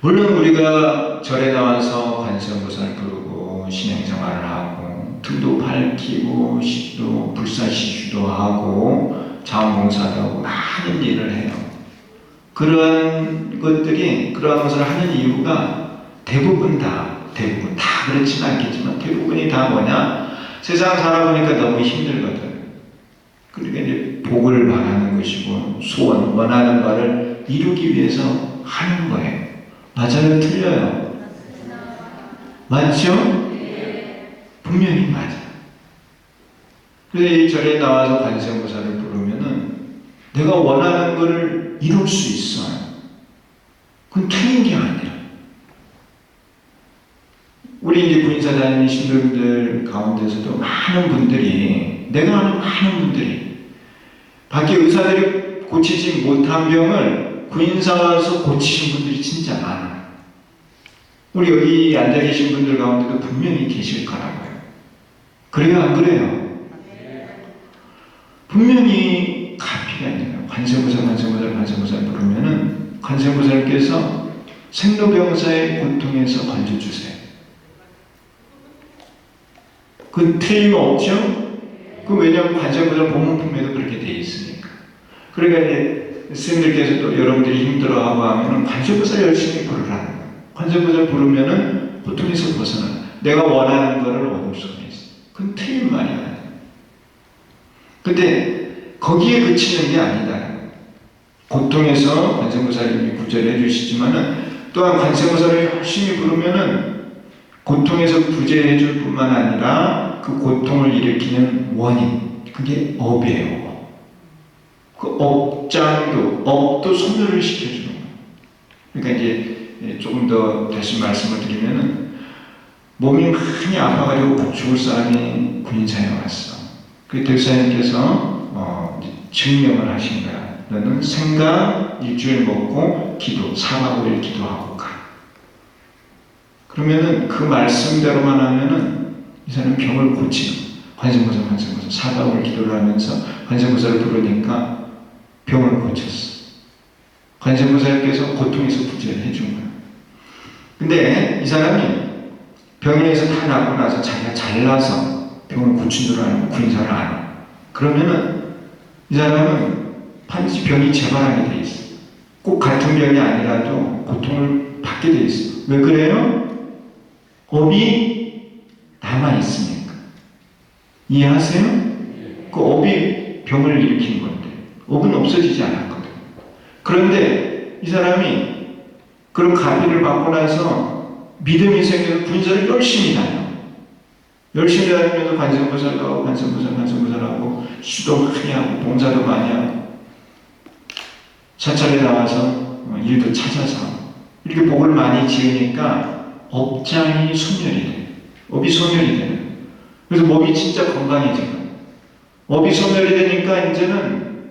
물론 우리가 절에 나와서 관세음보살 부르고 신행생활을 하고 등도 밝히고 시도 불사시주도 하고 자원봉사도 하고 많은 일을 해요. 그런 것을 하는 이유가 대부분 다 그렇지는 않겠지만 대부분이 다 뭐냐? 세상 살아보니까 너무 힘들거든. 그러니까 이제 복을 바라는 것이고 소원, 원하는 바를 이루기 위해서 하는 거예요. 맞아요? 틀려요? 맞죠? 분명히 맞아. 그래서 이 절에 나와서 관세음보살을 부르면은 내가 원하는 것을 이룰 수 있어요. 그건 틀린 게 아니야. 우리 이제 구인사 다니는 신도들 가운데서도 많은 분들이, 내가 아는 많은 분들이 밖에 의사들이 고치지 못한 병을 구인사 와서 고치신 분들이 진짜 많아요. 우리 여기 앉아 계신 분들 가운데도 분명히 계실 거라고요. 그래요, 안 그래요? 분명히 가피가 있는 거예요. 관세음보살 부르면은 관세음보살께서 생로병사의 고통에서 건져주세요. 그 틀림없죠? 왜냐하면 관세음보살 본문품에도 그렇게 돼 있으니까. 그러니까 이제 스님들께서도 여러분들이 힘들어하고 하면은 관세음보살 열심히 부르라는 거예요. 관세음보살 부르면은 고통에서 벗어나. 내가 원하는 거를 얻을 수가 있어. 그건 틀린 말이야. 근데 거기에 그치는 게 아니다. 고통에서 관세음보살님이 구제를 해주시지만은 또한 관세음보살을 열심히 부르면은 고통에서 구제해 줄 뿐만 아니라 그 고통을 일으키는 원인, 그게 업이에요. 그 업도 소멸을 시켜주는 거예요. 그러니까 이제 조금 더 다시 말씀을 드리면은 몸이 많이 아파가지고 죽을 사람이 군인사에 왔어. 그 대사님께서 증명을 하신 거야. 너는 생강 일주일 먹고 기도, 4박 5일 기도하고 가. 그러면은 그 말씀대로만 하면은 이 사람 병을 고치는 관세음보살 4박 5일 기도를 하면서 관세음보살을 부르니까 병을 고쳤어. 관세음보살께서 고통에서 구제를 해준 거야. 근데 이 사람이 병에서 다 낫고 나서 자기가 잘나서 병을 고친 줄 알고 구인사를 안 해. 그러면은 이 사람은 반드시 병이 재발하게 돼 있어. 꼭 같은 병이 아니라도 고통을 받게 돼 있어. 왜 그래요? 업이 남아있으니까. 이해하세요? 그 업이 병을 일으킨 건데 업은 없어지지 않았거든. 그런데 이 사람이 그런 가비를 받고 나서 믿음이 생겨서 군사를 열심히 다녀. 열심히 다니면서 관세음보살 가고 관세음보살하고 수도 많이 하고 봉사도 많이 하고 사찰에 나와서 일도 찾아서 이렇게 복을 많이 지으니까 업장이 소멸이 돼. 업이 소멸이 되는. 그래서 몸이 진짜 건강해지고 업이 소멸이 되니까 이제는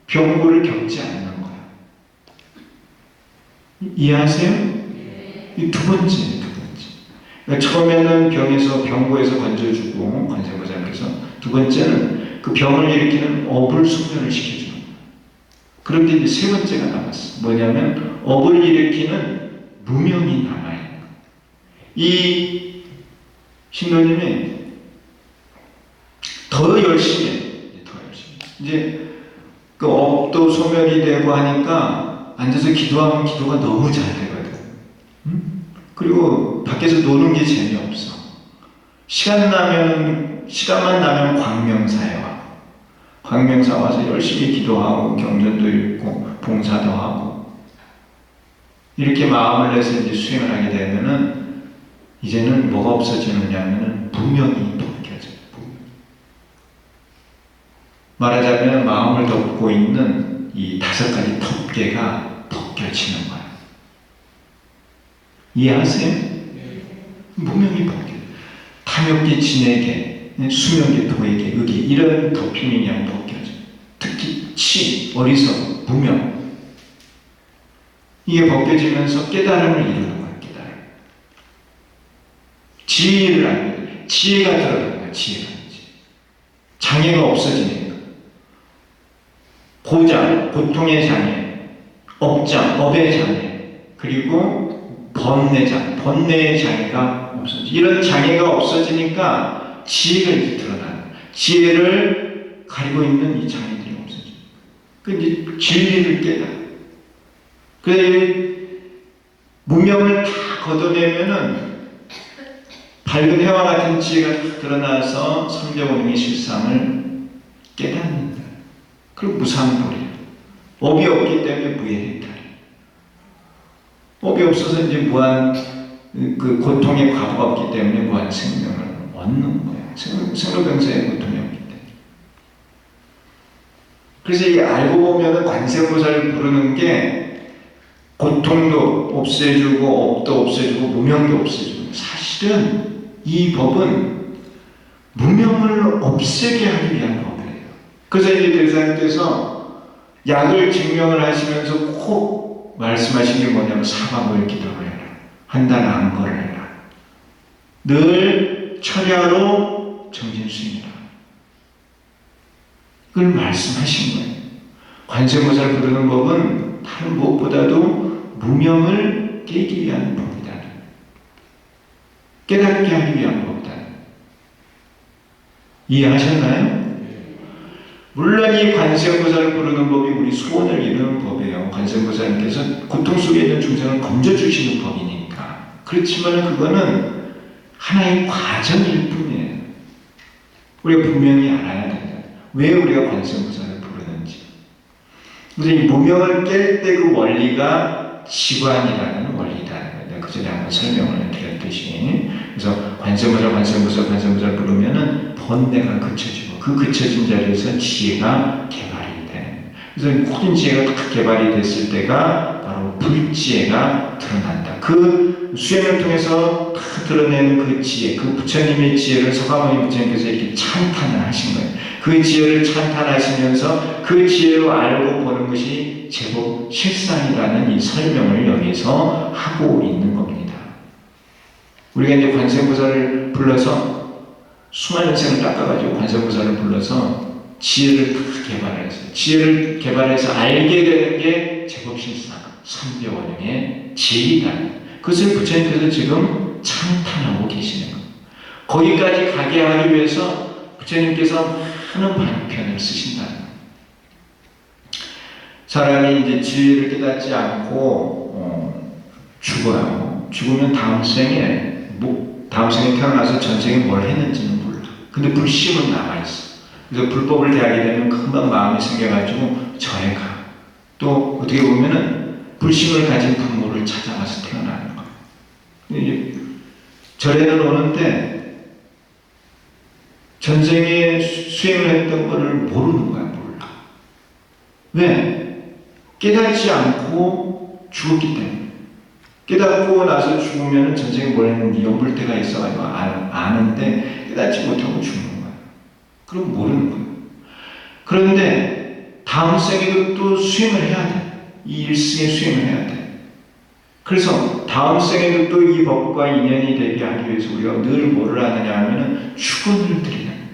병고를 겪지 않는 거야. 이해하세요? 이 두 번째. 그러니까 처음에는 병고에서 건져주고 관세음보살께서, 두 번째는 그 병을 일으키는 업을 소멸을 시켜주는 거야. 그런데 이제 세 번째가 남았어. 뭐냐면 업을 일으키는 무명이 남아있는 거야. 이 신도님이 더 열심히 해. 이제 그 업도 소멸이 되고 하니까 앉아서 기도하면 기도가 너무 잘 되거든. 그리고 밖에서 노는 게 재미없어. 시간만 나면 광명사에 와. 광명사 와서 열심히 기도하고 경전도 읽고 봉사도 하고 이렇게 마음을 내서 이제 수행을 하게 되면은 이제는 뭐가 없어지느냐면은 무명이 벗겨져요. 말하자면 마음을 덮고 있는 이 5가지 덮개가 벗겨지는 거야. 이해하세요? 무명이 벗겨. 탐욕계, 진에게, 수명계, 도에게, 의계 이런 덮임이 그냥 벗겨져. 특히 치, 어리석, 무명 이게 벗겨지면서 깨달음을 이루는 거야. 깨달음. 지혜를 알게 돼. 지혜가 들어가는 거야. 지혜가. 장애가 없어지니까. 고장, 고통의 장애, 업장, 업의 장애, 그리고 번뇌의 장애가 없어지. 이런 장애가 없어지니까 지혜가 이제 드러나는. 지혜를 가리고 있는 이 장애들이 없어져. 그 이제 진리를 깨달아. 그래 무명을 다 걷어내면은 밝은 해와 같은 지혜가 드러나서 성경운명의 실상을 깨닫는다. 그리고 무상불이야. 업이 없기 때문에 무해해탈. 업이 없어서 이제 무한 그 고통의 과부가 없기 때문에 무한 생명을 얻는 거야. 생로병사의 고통이 없기 때문에. 그래서 이 알고 보면은 관세음보살을 부르는 게 고통도 없애주고 업도 없애주고 무명도 없애주고 사실은 이 법은 무명을 없애게 하기 위한 법이에요. 그래서 이제 대사님께서 약을 증명을 하시면서 꼭 말씀하신 게 뭐냐면 사과물 기도를 해라. 한 달 안거를 해라. 늘 철야로 정진수행이라. 그걸 말씀하신 거예요. 관세음보살을 부르는 법은 다른 무엇보다도 무명을 깨기 위한 법이다. 깨닫게 하기 위한 법이다. 이해하셨나요? 물론 이 관세음보살을 부르는 법이 우리 소원을 이루는 법이에요. 관세음보살님께서 고통 속에 있는 중생을 건져주시는 법이니까. 그렇지만 그거는 하나의 과정일 뿐이에요. 우리가 분명히 알아야 된다. 왜 우리가 관세음보살을 부르는지. 그래서 이 무명을 깰 때 그 원리가 지관이라는 원리다. 그 전에 한번 설명을 드렸듯이. 그래서 관세음보살 부르면은 번뇌가 그쳐지고 그 그쳐진 자리에서 지혜가 개발이 돼. 그래서 모든 지혜가 다 개발이 됐을 때가 바로 불지혜가 드러난다. 그 수행을 통해서 다 드러내는 그 지혜, 그 부처님의 지혜를 서가모니 부처님께서 이렇게 찬탄을 하신 거예요. 그 지혜를 찬탄하시면서 그 지혜로 알고 보는 것이 제법 실상이라는 이 설명을 여기서 하고 있는 겁니다. 우리가 이제 관세음보살을 불러서 수많은 생을 닦아가지고 관세음보살을 불러서 지혜를 다 개발했어요. 지혜를 개발해서 알게 되는 게 제법 실상, 삼배원형의 지혜이다. 그것을 부처님께서 지금 찬탄하고 계시는 거예요. 거기까지 가게 하기 위해서 부처님께서 많은 반편을 쓰신다는 거예요. 사람이 이제 진리를 깨닫지 않고 죽어요. 죽으면 다음 생에 태어나서 전생에 뭘 했는지는 몰라. 근데 불심은 남아있어. 그래서 불법을 대하게 되면 금방 마음이 생겨가지고 절에 가. 또 어떻게 보면은 불심을 가진 부모를 찾아가서 태어나는 거예요. 절에는 오는데 전생에 수행을 했던 거를 모르는 거야. 몰라. 왜? 깨닫지 않고 죽었기 때문에. 깨닫고 나서 죽으면 전생에 뭘 했는지 엿볼 때가 있어가지고 아는데 깨닫지 못하고 죽는 거야. 그럼 모르는 거야. 그런데 다음 생에도 또 수행을 해야 돼. 이 일생에 수행을 해야 돼. 그래서 다음 생에도 또 이 법과 인연이 되게 하기 위해서 우리가 늘 뭐를 하느냐 하면은 축원을 드리는 거예요.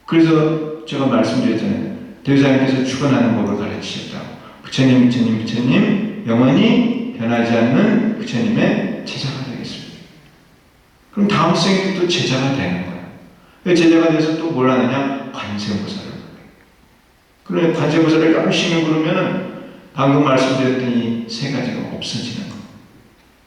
그래서 제가 말씀드렸잖아요. 대유사님께서 축원하는 법을 가르치셨다고. 부처님 영원히 변하지 않는 부처님의 제자가 되겠습니다. 그럼 다음 생에도 또 제자가 되는 거예요. 제자가 돼서 또 뭘 하느냐? 관세음보살을. 그러면 관세음보살을 열심히 부르면은 방금 말씀드렸던 이 세 가지가 없어지는 거예요.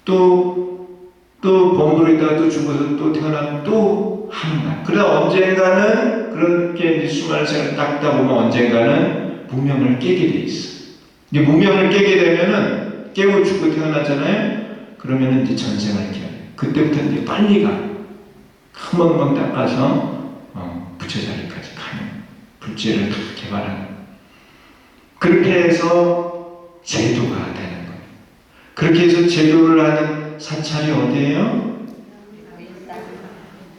또 범부로 있다가 또 죽어서 또 태어나면 또 하는 거야. 그러다 언젠가는 그렇게 이제 수많은 생을 닦다 보면 언젠가는 무명을 깨게 돼 있어. 이제 무명을 깨게 되면은 깨고 죽고 태어나잖아요. 그러면은 이제 전생을 깨요. 그때부터 이제 빨리 가. 한 번만 닦아서 부처 자리까지 가는 불지혜를 다 개발하는. 그렇게 해서 제도가 되는 거예요. 그렇게 해서 제도를 하는 사찰이 어디예요?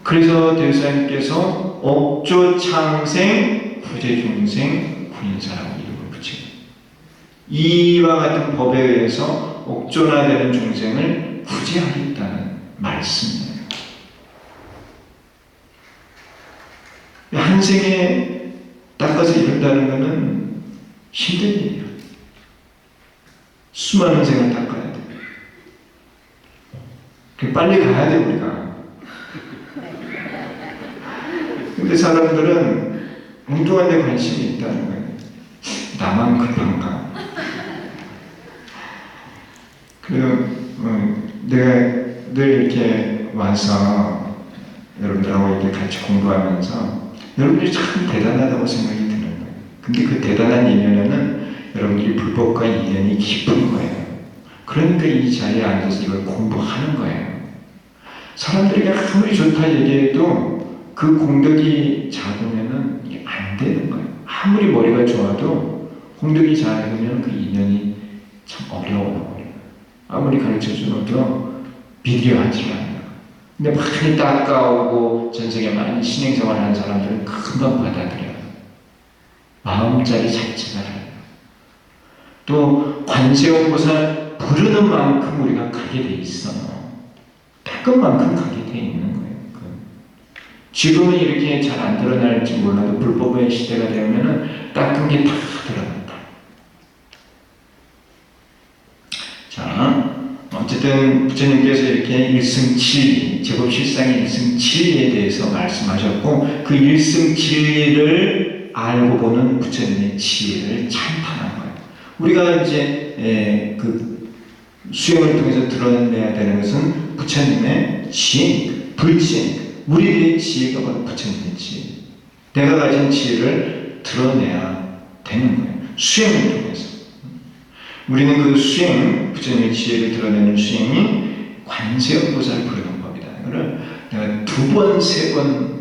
그래서 대유사님께서 억조 창생 구제중생 구인사라고 이름을 붙이고 이와 같은 법에 의해서 옥존화되는 중생을 구제하겠다는 말씀이에요. 한 생에 닦아서 이룬다는 것은 힘든 일이에요. 수많은 생을 닦아야 돼. 빨리 가야 돼, 우리가. 근데 사람들은 엉뚱한 데 관심이 있다는 거예요. 나만 급한가? 그래서 내가 늘 이렇게 와서 여러분들하고 이렇게 같이 공부하면서 여러분들이 참 대단하다고 생각이 드는 거예요. 근데 그 대단한 인연에는 여러분들이 불법과 인연이 깊은 거예요. 그러니까 이 자리에 앉아서 이걸 공부하는 거예요. 사람들에게 아무리 좋다 얘기해도 그 공덕이 작으면은 이게 안 되는 거예요. 아무리 머리가 좋아도 공덕이 작으면 그 인연이 참 어려워요. 아무리 가르쳐 주어도 비디오 하지 않아요. 근데 많이 닦아오고 전생에 많이 신행생활을 하는 사람들은 금방 받아들여요. 마음자리 자체가 달라요. 또 관세음보살 부르는 만큼 우리가 가게 돼 있어. 닦은 만큼 가게 돼 있는 거예요. 지금은 이렇게 잘 안 드러날지 몰라도 불법의 시대가 되면은 닦은 게 다 드러난다. 자, 어쨌든 부처님께서 이렇게 일승칠리, 제법 실상의 일승칠리에 대해서 말씀하셨고, 그 일승칠리를 알고 보는 부처님의 지혜를 찬탄한 거예요. 우리가 이제 그 수행을 통해서 드러내야 되는 것은 부처님의 지혜, 불지혜, 우리들의 지혜가 바로 부처님의 지혜. 내가 가진 지혜를 드러내야 되는 거예요. 수행을 통해서. 우리는 그 수행, 부처님의 지혜를 드러내는 수행이 관세음보살을 부르는 법이다. 이거를 내가 2번, 3번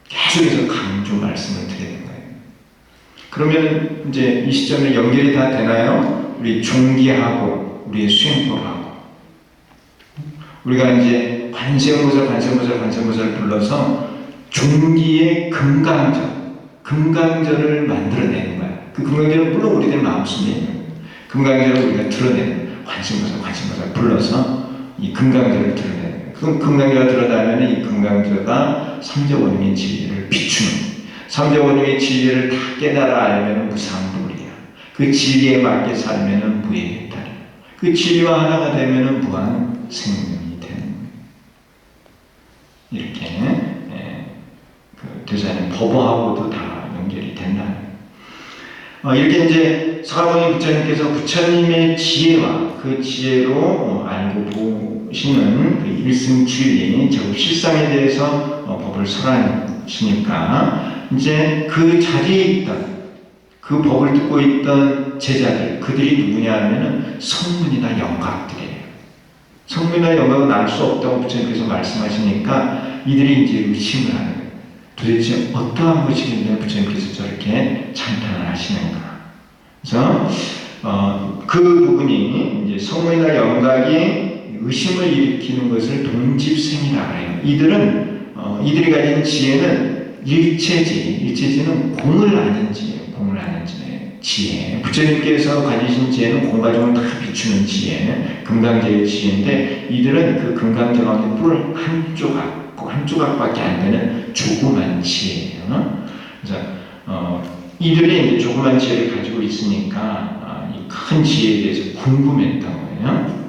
계속해서 강조 말씀을 드리는 거예요. 그러면 이제 이 시점에 연결이 다 되나요? 우리 종기하고 우리의 수행법하고. 우리가 이제 관세음보살을 불러서 종기의 금강절을 만들어내는 거야. 그 금강절은 물론 우리들 마음속에 있는 거야. 금강절을 우리가 드러내는 관세음보살 불러서 이 금강절을 드러내는 거야. 그럼 금강절을 드러나면 이 금강절가 삼재원님의 진리를 비추는, 삼재원님의 진리를 다 깨달아 알면 무상불이야. 그 진리에 맞게 살면 무해해탈이야. 그 진리와 하나가 되면 무한 생명이 되는 거야. 이렇게 그 대사님 법어하고도 다 연결이 된다. 이렇게 이제 서가모니 부처님께서 부처님의 지혜와 그 지혜로 알고 보시는 그 일승칠리, 제법 실상에 대해서 법을 설하시니까 이제 그 자리에 있던 그 법을 듣고 있던 제자들, 그들이 누구냐 하면은 성문이나 영각들이에요. 성문이나 영각은 알 수 없다고 부처님께서 말씀하시니까 이들이 이제 의심을 하는 거예요. 도대체 어떠한 것이길래 부처님께서 저렇게 찬탄을 하시는가. 그래서 그 부분이 이제 성문이나 영각이 의심을 일으키는 것을 동집생이라고 해요. 이들이 가진 지혜는 일체지는 공을 아는 지혜예요. 공을 아는 지혜. 부처님께서 가지신 지혜는 공과 종을 다 비추는 지혜, 금강제의 지혜인데 이들은 그 금강제 가운데 뿔 한 조각밖에 안 되는 조그만 지혜예요. 그래서 이들이 이제 조그만 지혜를 가지고 있으니까 이 큰 지혜에 대해서 궁금했던 거예요.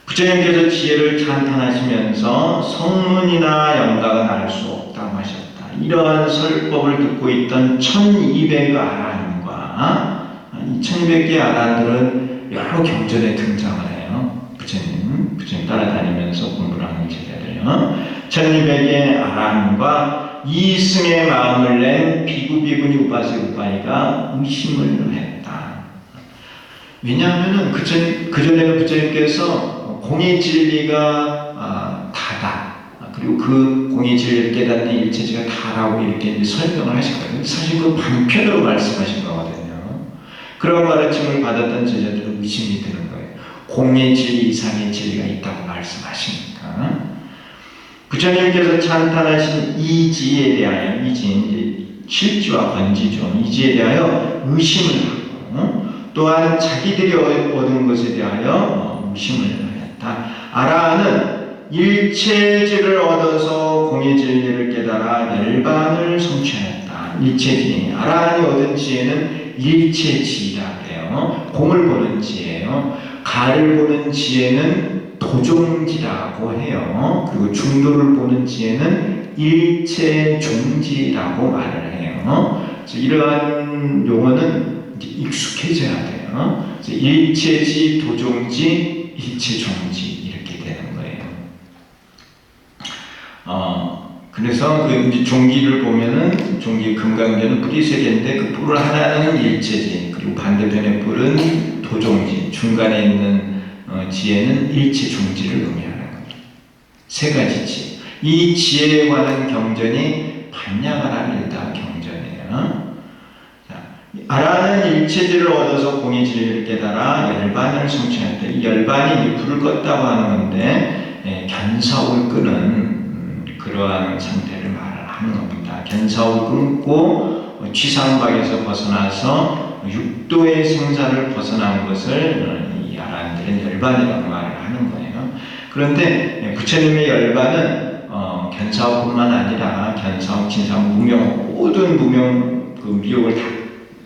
부처님께서 지혜를 찬탄하시면서 성문이나 영각은 알 수 없다고 하셨다. 이러한 설법을 듣고 있던 1200의 아라한과 이 1200개의 아라한들은 여러 경전에 등장을 해요. 부처님 따라다니면서 공부를 하는 제자들이요. 1200의 아라한과 이승의 마음을 낸 비구비구니 우바세우바이가 의심을 했다. 왜냐하면 그전에는 부처님께서 공의 진리가 다다. 그리고 그 공의 진리를 깨닫는 일체지가 다라고 이렇게 이제 설명을 하셨거든요. 사실 그 방편으로 말씀하신 거거든요. 그런 가르침을 받았던 제자들은 의심이 드는 거예요. 공의 진리 이상의 진리가 있다고 말씀하시니까. 부처님께서 찬탄하신 이 지혜에 대하여, 이제 실지와 관지죠. 이 지혜에 대하여 의심을 하고, 또한 자기들이 얻은 것에 대하여 의심을 하였다. 아라한은 일체지를 얻어서 공의 진리를 깨달아 열반을 성취하였다. 일체지. 아라한이 얻은 지혜는 일체지이라 그래요. 공을 보는 지혜예요. 가를 보는 지혜는 도종지라고 해요. 그리고 중도를 보는 지혜는 일체종지라고 말을 해요. 이러한 용어는 이제 익숙해져야 돼요. 일체지, 도종지, 일체종지 이렇게 되는 거예요. 그래서 그 종기를 보면은 종기 금강제는 뿔이 3개인데 그 뿔 하나는 일체지, 그리고 반대편의 뿔은 도종지, 중간에 있는 지혜는 일체종지를 의미하는 겁니다. 3가지 지혜. 이 지혜에 관한 경전이 반야가라밀다 경전이에요. 아라는 일체지를 얻어서 공의 진리를 깨달아 열반을 성취한다. 이 열반이 불을 껐다고 하는 건데 견사옥을 끄는 그러한 상태를 말하는 겁니다. 견사옥을 끊고 취상박에서 벗어나서 육도의 생사를 벗어난 것을 이 아란들은 열반이라고 말을 하는 거예요. 그런데 부처님의 열반은 견사옥뿐만 아니라 견사옥, 진사옥, 무명, 모든 무명 그 미혹을 다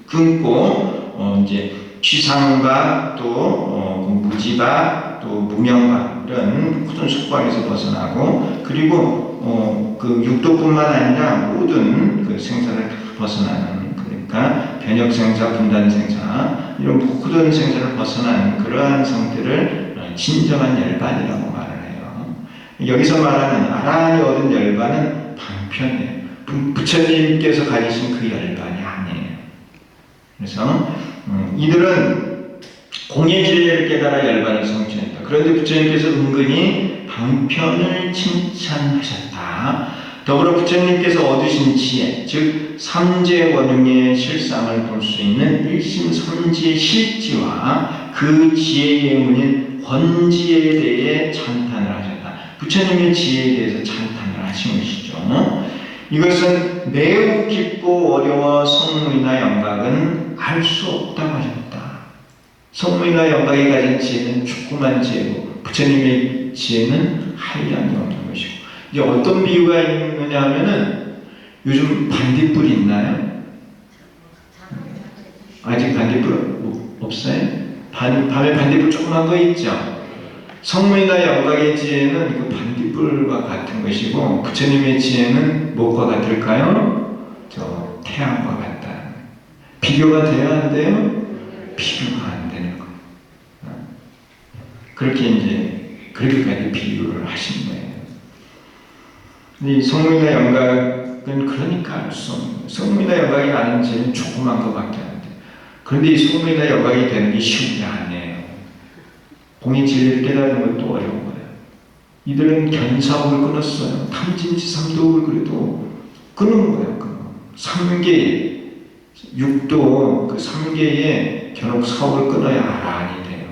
끊고 이제 취상박 또 무지박 또 무명박 이런 모든 속박에서 벗어나고 그리고 그 육도뿐만 아니라 모든 그 생사를 벗어나는 그러니까 변혁생사, 분단생사 이런 모든 생사를 벗어나는 그러한 상태를 진정한 열반이라고 말을 해요. 여기서 말하는 아라한이 얻은 열반은 방편이에요. 부처님께서 가지신 그 열반이 아니에요. 그래서 이들은 공의 진리를 깨달아 열반을 성취했다. 그런데 부처님께서 은근히 방편을 칭찬하셨다. 더불어 부처님께서 얻으신 지혜, 즉 삼재 원흉의 실상을 볼 수 있는 일심삼지의 실지와 그 지혜의 문인 권지에 대해 찬탄을 하셨다. 부처님의 지혜에 대해서 찬탄을 하신 것이죠. 이것은 매우 깊고 어려워 성무이나 영각은 알 수 없다고 하셨다. 성무이나 영각이 가진 지혜는 조그만 지혜고 부처님의 지혜는 한량이 없는 것이고 이제 어떤 비유가 있느냐 하면은 요즘 반딧불 있나요? 아직 반딧불 없어요? 밤에 반딧불 조그만 거 있죠? 성무이나 영각의 지혜는 그 반딧불과 같은 것이고 부처님의 지혜는 무엇과 같을까요? 저 태양과 같다. 비교가 돼야 안 돼요? 비교가 안 되는 거예요. 그렇게까지 비유를 하신 거예요. 이 성무이나 영각은 그러니까 알 수 없는 거예요. 성무이나 영각이 아는 지혜는 조그만 것밖에 안 돼요. 그런데 이 성무이나 영각이 되는 게 쉬운 게 아니에요. 공의 진리를 깨달는 것도 어려운 거예요. 이들은 견사옥을 끊었어요. 탐진치삼도옥을 그래도 끊은 거예요. 3개, 육도 그 3개의 견옥 사옥을 끊어야 아라한이 돼요.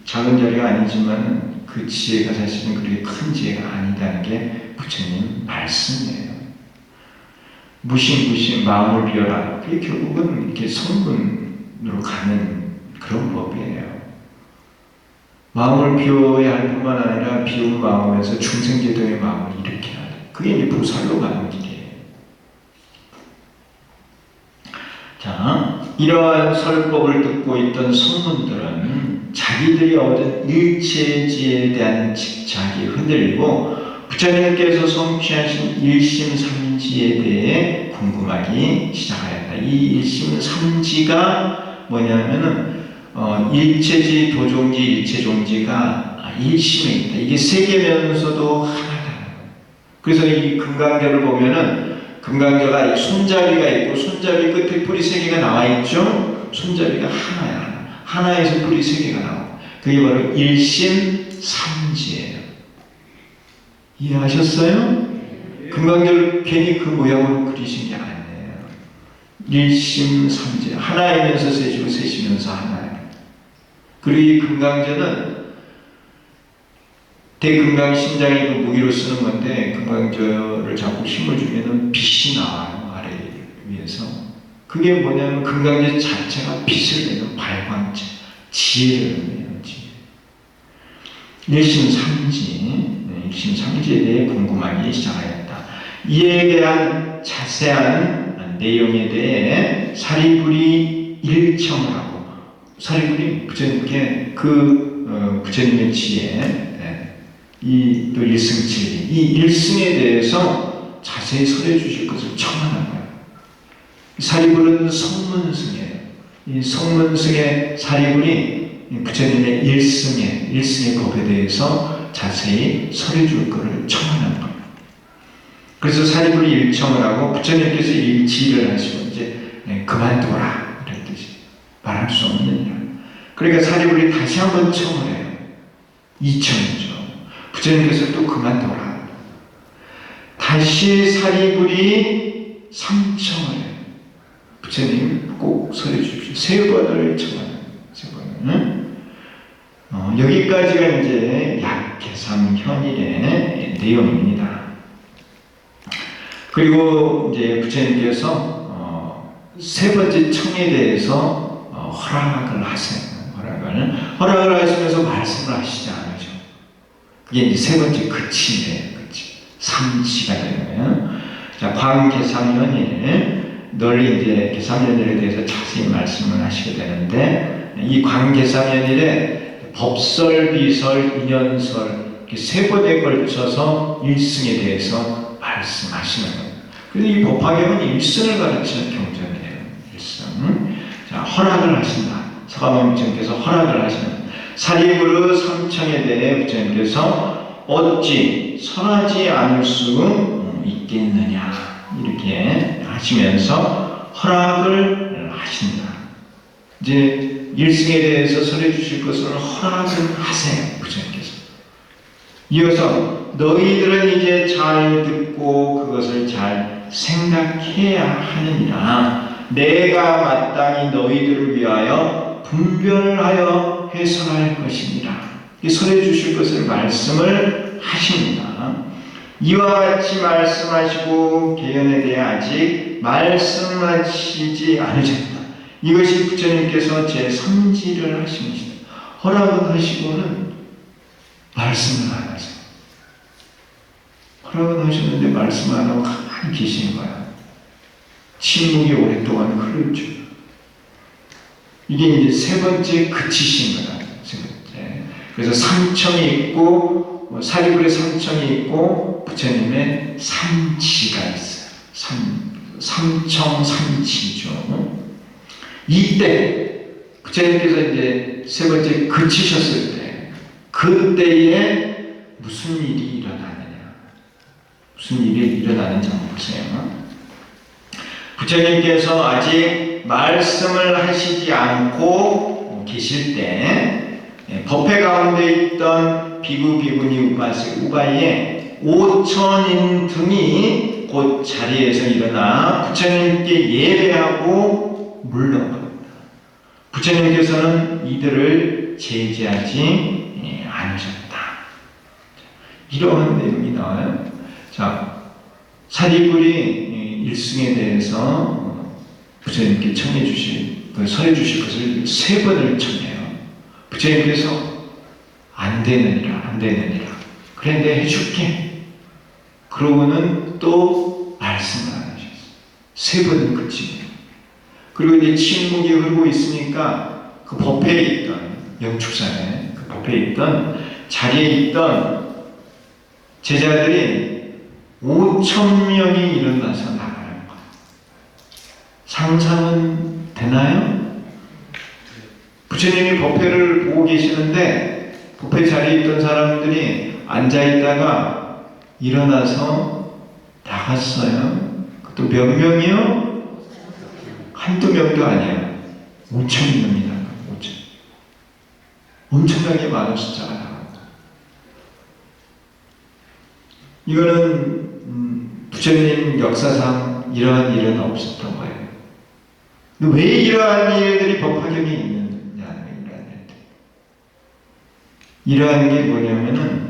작은 자리가 아니지만 그 지혜가 사실은 그렇게 큰 지혜가 아니다는 게 부처님 말씀이에요. 무심 마음을 비워라. 그게 결국은 이렇게 성분으로 가는 그런 법이에요. 마음을 비워야 할 뿐만 아니라 비운 마음에서 중생제도의 마음을 일으켜야 돼. 그게 이제 보살로 가는 길이에요. 자, 이러한 설법을 듣고 있던 성문들은 자기들이 얻은 일체지에 대한 집착이 흔들리고 부처님께서 성취하신 일심삼지에 대해 궁금하기 시작하였다. 이 일심삼지가 뭐냐면은 일체지, 도종지, 일체종지가 일심에 있다. 이게 세 개면서도 하나다. 그래서 이 금강경을 보면은 금강경가 손잡이가 있고 손잡이 끝에 뿌리 세 개가 나와 있죠. 손잡이가 하나야. 하나에서 뿌리 세 개가 나와. 그게 바로 일심삼지예요. 이해하셨어요? 금강경을 괜히 그 모양으로 그리신 게 아니에요. 일심삼지. 하나이면서 셋이고 셋이면서 하나예요. 그리고 이 금강저는 대금강신장이 그 무기로 쓰는 건데 금강저를 잡고 힘을 주면은 빛이 나와요. 아래 위에서. 그게 뭐냐면 금강저 자체가 빛을 내는 발광체, 지혜를 내는 지혜. 일심삼지에 대해 궁금하기 시작하였다. 이에 대한 자세한 내용에 대해 사리불이 일청을 하고 사리불이 부처님께 부처님의 지혜 이 또 일승진리 이 일승에 대해서 자세히 설해 주실 것을 청하는 거예요. 사리불은 성문승이에요. 이 성문승의 사리불이 부처님의 일승의 법에 대해서 자세히 설해 줄 것을 청하는 거예요. 그래서 사리불이 일청을 하고 부처님께서 이 지휘를 하시고 이제 그만둬라 이런 뜻이 말할 수 없는 일. 그러니까 사리불이 다시 한번 청을 해요. 이청이죠. 부처님께서 또 그만둬라. 다시 사리불이 삼청을 해요. 부처님 꼭 설해 주십시오. 세 번을 청하는 세 번을. 여기까지가 이제 약계삼현일의 내용입니다. 그리고 이제 부처님께서 세 번째 청에 대해서 허락을 하세요. 허락을 하시면서 말씀을 하시지 않으죠. 이게 이제 세 번째 그치예요. 그치. 삼치가 되는 거예요. 자, 광계삼현일, 널리 이제 계삼현일에 대해서 자세히 말씀을 하시게 되는데, 이 광계삼현일에 법설, 비설, 인연설 세 번에 걸쳐서 일승에 대해서 말씀하시는 거예요. 그래서 이 법화경은 일승을 가르치는 경전이에요. 일승. 자, 허락을 하신다. 서가모니 부처님께서 허락을 하시는 사리부르 삼청에 대해 부처님께서 어찌 설하지 않을 수 있겠느냐 이렇게 하시면서 허락을 하신다. 이제 일승에 대해서 설해 주실 것을 허락을 하세요. 부처님께서. 이어서 너희들은 이제 잘 듣고 그것을 잘 생각해야 하느니라. 내가 마땅히 너희들을 위하여 분별하여 해설할 것이니라. 설해 주실 것을 말씀을 하십니다. 이와 같이 말씀하시고 개연에 대해 아직 말씀하시지 않으셨다. 이것이 부처님께서 제 선지를 하신 것이다. 허락은 하시고는 말씀을 안 하세요. 허락은 하셨는데 말씀 안 하고 가만히 계신 거야. 침묵이 오랫동안 흐르죠. 이게 이제 세 번째 그치신 거다. 세 번째. 그래서 삼청이 있고 사리불의 삼청이 있고 부처님의 삼치가 있어요. 삼청 삼치죠. 이때 부처님께서 이제 세 번째 그치셨을 때 그때에 무슨 일이 일어나느냐, 무슨 일이 일어나는지 한번 보세요. 부처님께서 아직 말씀을 하시지 않고 계실 때 법회 가운데 있던 비구, 비구니, 우바이에 5천인 등이 곧 자리에서 일어나 부처님께 예배하고 물러갑니다. 부처님께서는 이들을 제지하지 않으셨다. 이러한 내용이 나와요. 자, 사리불이 일승에 대해서 부처님께 청해 주실, 설해 주실 것을 세 번을 청해요. 부처님께서 안 되느니라. 그런데 해줄게. 그러고는 또 말씀을 안 하셨어요. 세 번은 그치고. 그리고 이제 침묵이 흐르고 있으니까 그 법회에 있던, 영축산에 그 법회에 있던, 자리에 있던 제자들이 5,000명이 일어나서 나가는 거예요. 상상은 되나요? 부처님이 법회를 보고 계시는데 법회 자리에 있던 사람들이 앉아있다가 일어나서 나갔어요. 또 몇 명이요? 한두 명도 아니에요. 5,000명이다. 5,000. 엄청나게 많은 숫자가 나갑니다. 이거는 부처님 역사상 이러한 일은 없었던 거예요. 왜 이러한 일들이 법화경에 있느냐는 이러한 게 뭐냐면은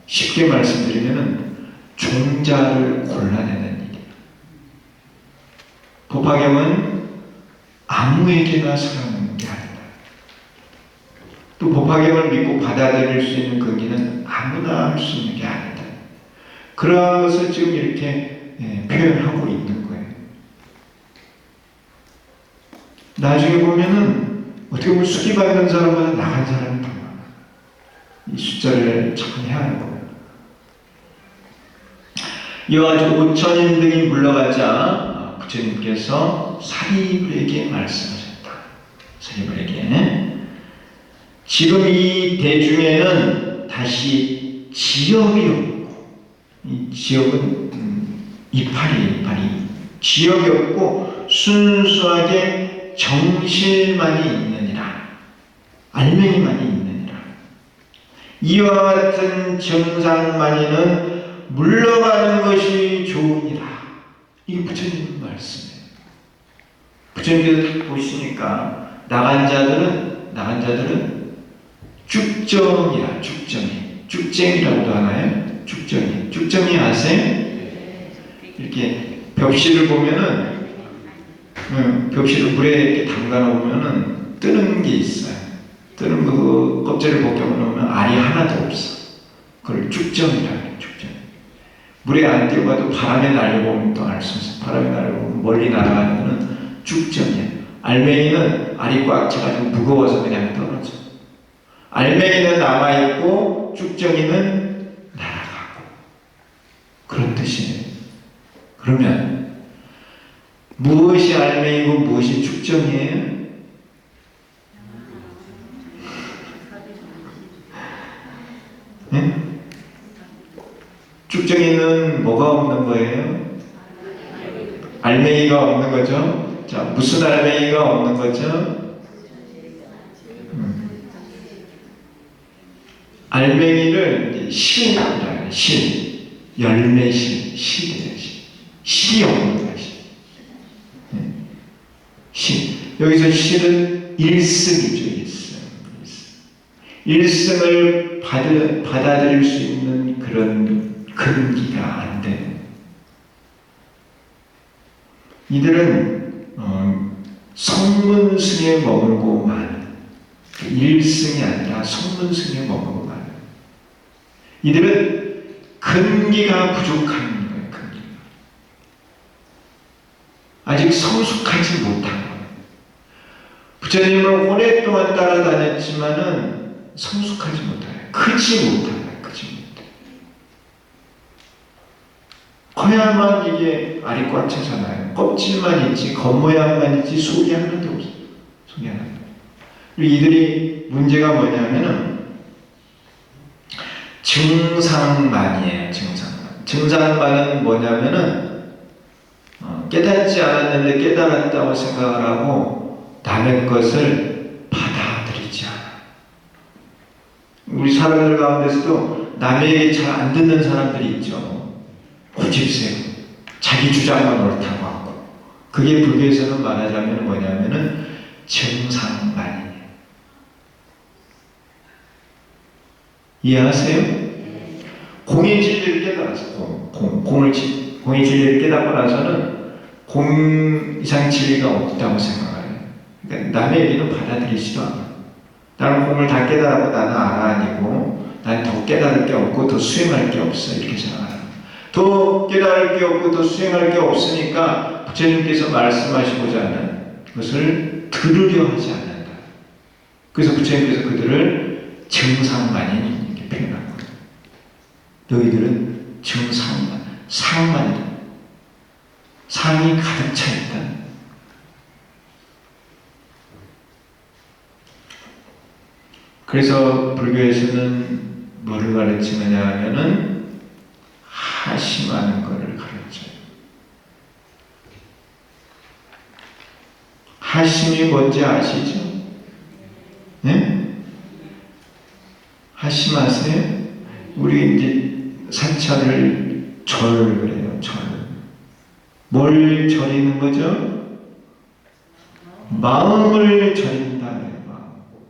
쉽게 말씀드리면은 종자를 골라내는 일이에요. 법화경은 아무에게나 설하는 게 아니다. 또 법화경을 믿고 받아들일 수 있는 근기는 아무나 할 수 있는 게 아니다. 그러한 것을 지금 이렇게 표현하고 있는 거예요. 나중에 보면은 어떻게 보면 수기받는 사람보다 나간 사람이 더 많아요. 이 숫자를 참해야 하는 거예요. 이와 같이 5천인 등이 물러가자 부처님께서 사리불에게 말씀하셨다. 사리불에게 지금 이 대중에는 다시 지역이 없고, 이 지역은 이파리 지역이 없고 순수하게 정실만이 있느니라. 알맹이만이 있느니라. 이와 같은 정상만이는 물러가는 것이 좋으니라. 이게 부처님 말씀이에요. 부처님께서 보시니까 나간 자들은 쭉정이야, 쭉정이. 쭉쟁이라고도 하나요? 쭉정이. 쭉정이 아세요? 이렇게 벽실을 보면은, 벽실을 물에 이렇게 담가 놓으면은 뜨는 게 있어요. 뜨는 그 껍질을 벗겨 놓으면 알이 하나도 없어. 그걸 쭉정이라고 해요, 쭉정. 물에 안 뛰어가도 바람에 날려보면 또 알 수 있어. 바람에 날려보면 멀리 날아가는 거는 쭉정이야. 알맹이는 알이 꽉 차가지고 무거워서 그냥 떨어져. 알맹이는 남아있고 쭉정이는 날아가고. 그런 뜻이에요. 그러면 무엇이 알맹이고 무엇이 쭉정이에요? 네? 쭉정이는 뭐가 없는 거예요? 알맹이가 없는 거죠? 자, 무슨 알맹이가 없는 거죠? 알맹이를 실이라고 해요. 실. 열매실. 실이에요. 실이 없는 거예요. 실. 여기서 실은 일승이죠. 일승을 받아들일 수 있는 그런 근기가 안 되는. 이들은 성문승에 머물고 많은, 일승이 아니라 성문승에 머물고 많은. 이들은 근기가 부족한 거예요. 근기가. 아직 성숙하지 못한 거예요. 부처님을 오랫동안 따라다녔지만은 성숙하지 못해요. 크지 못해요. 크지 못해요. 커야만 이게 알이 꽉 차잖아요. 껍질만 있지, 겉모양만 있지, 속이 하나도 없어요. 속이 하나도. 그리고 이들이 문제가 뭐냐면은 증상만이에요. 증상만. 증상만은 뭐냐면은 깨닫지 않았는데 깨달았다고 생각을 하고 남의 것을 받아들이지 않아요. 우리 사람들 가운데서도 남의 얘기 잘 안 듣는 사람들이 있죠. 고집세고 자기 주장만 옳다고 하고. 그게 불교에서는 말하자면 뭐냐면은 증상만이에요. 이해하세요? 공의 진리를 깨달아서 공의 진리를 깨닫고 나서는 공 이상 진리가 없다고 생각해요. 그러니까 남의 얘기는 받아들이지도 않아요. 나는 공을 다 깨달았고 나는 아니고 나는 더 깨달을 게 없고 더 수행할 게 없어 이렇게 생각해요. 더 깨달을 게 없고 더 수행할 게 없으니까 부처님께서 말씀하시고자 하는 것을 들으려 하지 않는다. 그래서 부처님께서 그들을 증상만인 이렇게 표현한 거예요. 너희들은 증상만, 상만이다. 상이 가득 차 있다. 그래서 불교에서는 뭐를 가르치느냐 하면은 하심하는 것을 가르쳐요. 하심이 뭔지 아시죠? 네? 하심하세요? 우리 이제 사찰을 절 그래요. 절. 뭘 절이는 거죠? 마음을 절인다.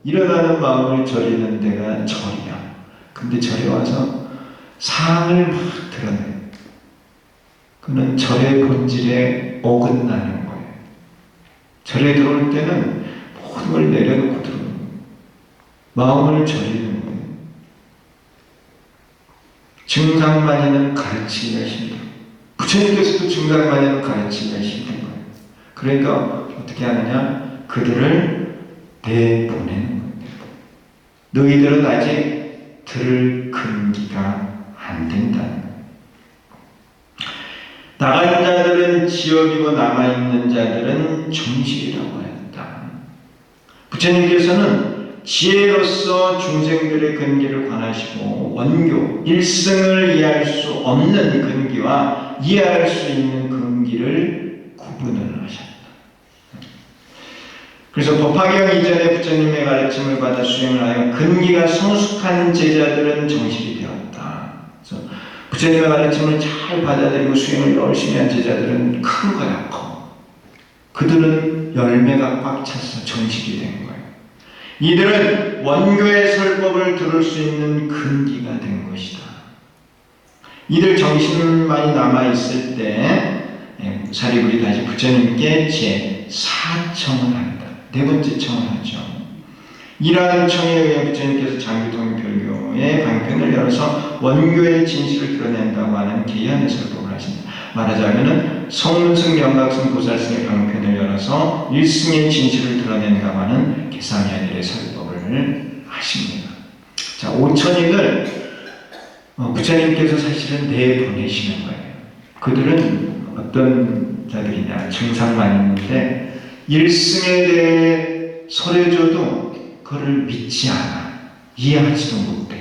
일어나는 마음을 절이는 데가 절이야. 근데 절에 와서 상을 막 드러내. 그는 절의 본질에 어긋나는 거예요. 절에 들어올 때는 모든 걸 내려놓고 들어오는 거예요. 마음을 절이는 거예요. 증상만이는 가르치기가 힘들어요. 부처님께서도 증상만이는 가르치기가 힘든 거예요. 그러니까 어떻게 하느냐? 그들을 내보내는 거예요. 너희들은 아직 들을 근기가 안 된다는 거예요. 나간 자들은 지옥이고 남아있는 자들은 정식이라고 했다. 부처님께서는 지혜로서 중생들의 근기를 관하시고 원교, 일승을 이해할 수 없는 근기와 이해할 수 있는 근기를 구분을 하셨다. 그래서 법화경 이전에 부처님의 가르침을 받아 수행을 하여 근기가 성숙한 제자들은 정식이 되었다. 그래서 부처님의 가르침을 잘 받아들이고 수행을 열심히 한 제자들은 큰 거야, 커. 그들은 열매가 꽉 차서 정식이 된 거예요. 이들은 원교의 설법을 들을 수 있는 근기가 된 것이다. 이들 정신만이 남아있을 때 사리불이 다시 부처님께 제4청을 한다. 네 번째 청을 하죠. 이러한 청에 의해 부처님께서 장규통별교의 방편을 열어서 원교의 진실을 드러낸다고 하는 개연의 설법을 하신다. 말하자면 성문승 영각승 보살승의 방편을 열어서 일승의 진실을 드러낸다고 하는 개상현일의 설법을 하십니다. 자, 5천인을 부처님께서 사실은 내보내시는 거예요. 그들은 어떤 자들이냐, 증상만 있는데 일승에 대해 설해줘도 그를 믿지 않아. 이해하지도 못해.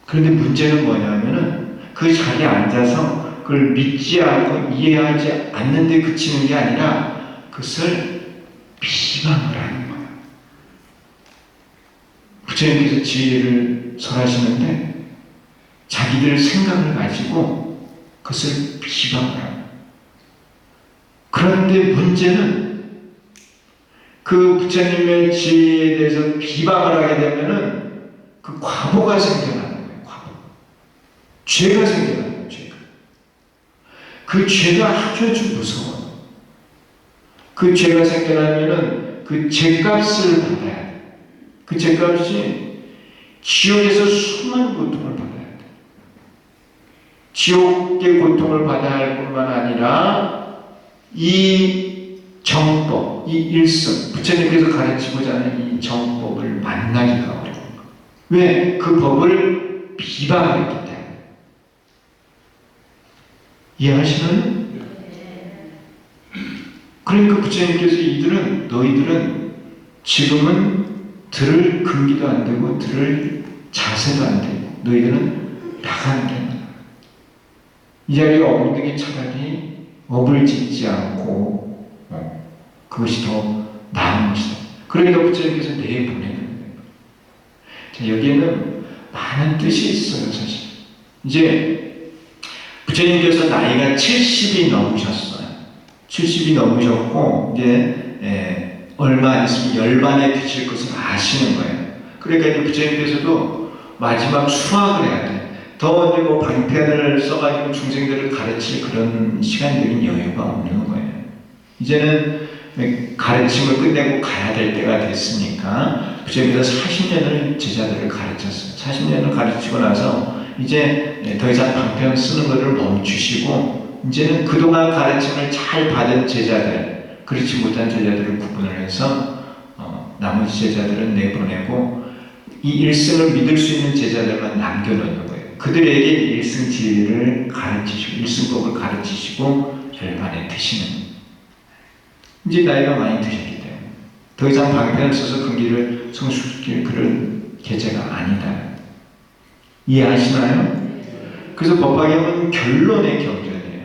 그런데 문제는 뭐냐면은 그 자리에 앉아서 그걸 믿지 않고 이해하지 않는데 그치는 게 아니라 그것을 비방을 하는 거야. 부처님께서 지혜를 설하시는데 자기들 생각을 가지고 그것을 비방을 하고, 그런데 문제는 그 부처님의 지혜에 대해서 비방을 하게 되면은 그 과보가 생겨나는 거예요. 과보. 죄가 생겨나는 거예요. 죄가. 그 죄가 아주 무서워요. 그 죄가 생겨나면은 그 죄값을 받아야 돼. 그 죄값이 지옥에서 수많은 고통을 받아야 돼. 지옥의 고통을 받아야 할 뿐만 아니라 이 정법, 이 일승, 부처님께서 가르치고자 하는 이 정법을 만나기가 어려운 거예요. 왜? 그 법을 비방했기 때문에. 이해하시나요? 그러니까 부처님께서 너희들은 지금은 들을 근기도 안 되고 들을 자세도 안 되고 너희들은 나가는 게 아니야. 이 자리에 없는 게 차라리 업을 짓지 않고 그것이 더 나은 것이다. 그러니까 부처님께서 내보내는 거예요. 자, 여기에는 많은 뜻이 있어요, 사실. 이제 부처님께서 나이가 70이 넘으셨어요. 70이 넘으셨고 이제 얼마 안 있으면 열반에 드실 것을 아시는 거예요. 그러니까 이제 부처님께서도 마지막 수학을 해야 돼. 더 이제 뭐 방편을 써가지고 중생들을 가르칠 그런 시간적인 여유가 없는 거예요. 이제는 가르침을 끝내고 가야 될 때가 됐으니까 부처님께서 40년을 제자들을 가르쳤어요. 40년을 가르치고 나서 이제 더 이상 방편 쓰는 것을 멈추시고 이제는 그동안 가르침을 잘 받은 제자들, 그렇지 못한 제자들을 구분을 해서 나머지 제자들은 내보내고 이 일승을 믿을 수 있는 제자들만 남겨놓는 거예요. 그들에게 일승 지혜를 가르치시고 일승법을 가르치시고 열반에 드시는 거예요. 이제 나이가 많이 드셨기 때문에 더 이상 방편을 써서 근기를 성숙시킬 그런 계제가 아니다. 이해하시나요? 그래서 법화경은 결론의 경전이에요.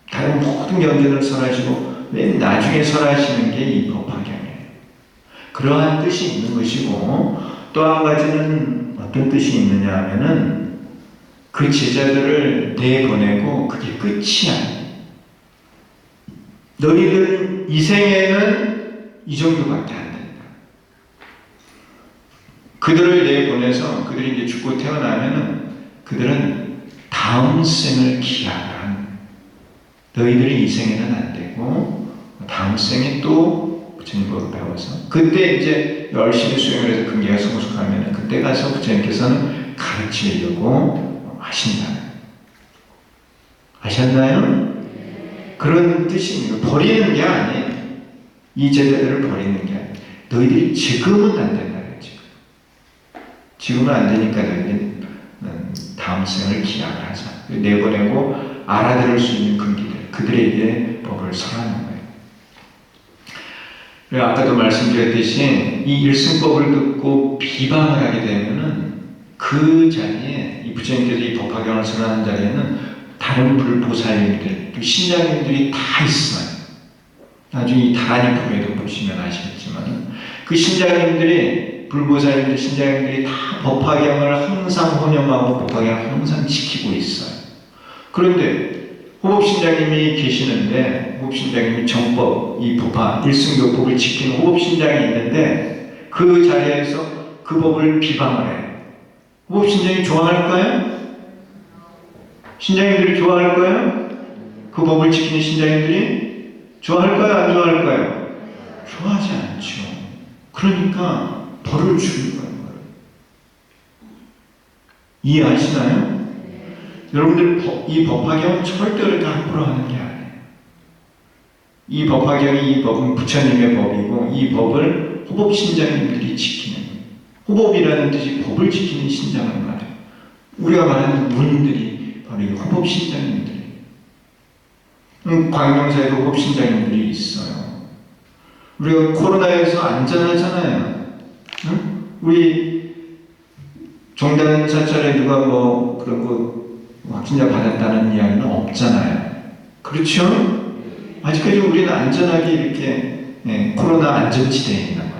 다른 모든 경전을 설하시고 맨 나중에 설하시는 게 이 법화경이에요. 그러한 뜻이 있는 것이고 또 한 가지는 어떤 뜻이 있느냐 하면은 그 제자들을 내보내고 그게 끝이야. 너희들 이 생에는 이 정도밖에 안 된다. 그들을 내보내서 그들이 이제 죽고 태어나면은 그들은 다음 생을 기약을 하는 거예요. 너희들이 이 생에는 안 되고 다음 생에 또 부처님법을 배워서 그때 이제 열심히 수행을 해서 근기가 성숙하면은 그때 가서 부처님께서는 가르치려고 하신다. 아셨나요? 그런 뜻입니다. 버리는 게 아니에요. 이 제자들을 버리는 게 아니에요. 너희들이 지금은 안 된다. 지금은 안 되니까 너희들은 다음 생을 기약을 하자. 내보내고 알아들을 수 있는 근기들, 그들에게 법을 설하는 거예요. 아까도 말씀드렸듯이 이 일승법을 듣고 비방을 하게 되면은 그 자리에 이 부처님께서 이 법화경을 설하는 자리에는 다른 불보살님들, 또 신장님들이 다 있어요. 나중에 이 다라니 품에도 보시면 아시겠지만 그 신장님들이 불보살님들, 신장님들이 다 법화경을 항상 혼용하고 법화경을 항상 지키고 있어요. 그런데 호법신장님이 계시는데 호법신장님이 정법, 이 법화, 일승교법을 지키는 호법신장이 있는데 그 자리에서 그 법을 비방을 해요. 법 신장이 좋아할까요? 신장님들이 좋아할까요? 그 법을 지키는 신장님들이 좋아할까요? 안 좋아할까요? 좋아하지 않죠. 그러니까 벌을 주는 거예요. 이해하시나요? 여러분들 이 법화경은 절대 그렇게 함부로 하는 게 아니에요. 이 법화경이, 이 법은 부처님의 법이고 이 법을 호법신장님들이 지키는 거예요. 호법이라는 뜻이 법을 지키는 신장을 말해요. 우리가 말하는 문들이 바로 이 호법신장님들이에요. 광명사에도 호법신장님들이 있어요. 우리가 코로나에서 안전하잖아요. 응? 우리 종단 사찰에 누가 뭐 그런 거 확진자 받았다는 이야기는 없잖아요. 그렇죠? 아직까지 우리는 안전하게 이렇게 코로나 안전지대에 있는 거예요.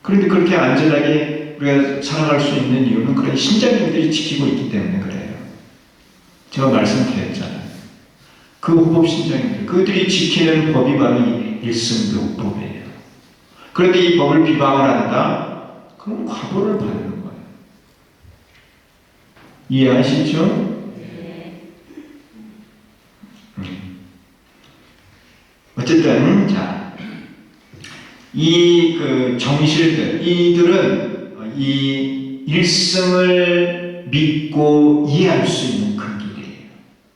그런데 그렇게 안전하게 우리가 살아갈 수 있는 이유는 그런 신장님들이 지키고 있기 때문에 그래요. 제가 말씀드렸잖아요. 그 호법 신장님들, 그들이 지키는 법이 바로 이 일승도법이에요. 그런데 이 법을 비방을 한다? 그럼 과보를 받는 거예요. 이해하시죠? 어쨌든 자, 이 그 정실들, 이들은 이 일승을 믿고 이해할 수 있는 근기들이에요.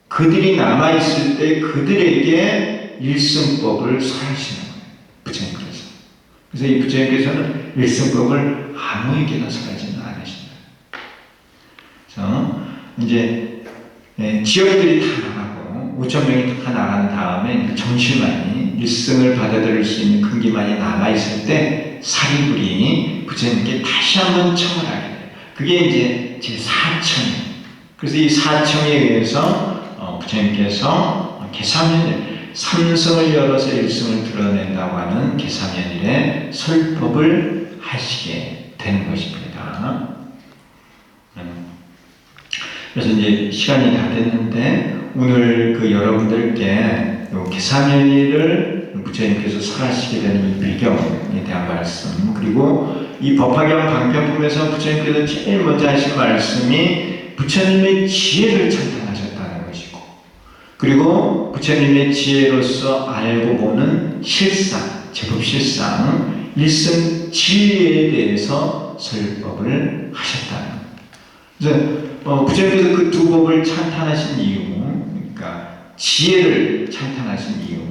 그들이 남아 있을 때 그들에게 일승법을 설하시는 거예요. 부처님께서. 그래서 이 부처님께서는 일승법을 아무에게나 설하지는 않으신다. 그래서 이제 지역들이 다 나가고 5천 명이 다 나간 다음에 정실만이 일승을 받아들일 수 있는 근기만이 남아있을 때 사리불이 부처님께 다시 한번 청을 하게 돼요. 그게 이제 제4청이에요. 그래서 이 4청에 의해서 부처님께서 계사면일, 삼성을 열어서 일승을 드러낸다고 하는 계사면일의 설법을 하시게 되는 것입니다. 그래서 이제 시간이 다 됐는데 오늘 그 여러분들께 계사면일을 부처님께서 설하시게 되는 이 배경에 대한 말씀, 그리고 이 법화경 방편품에서 부처님께서 제일 먼저 하신 말씀이 부처님의 지혜를 찬탄하셨다는 것이고, 그리고 부처님의 지혜로서 알고 보는 실상, 제법 실상, 일승 진리에 대해서 설법을 하셨다는 거예요. 그래서 부처님께서 그 두 법을 찬탄하신 이유, 그러니까 지혜를 찬탄하신 이유,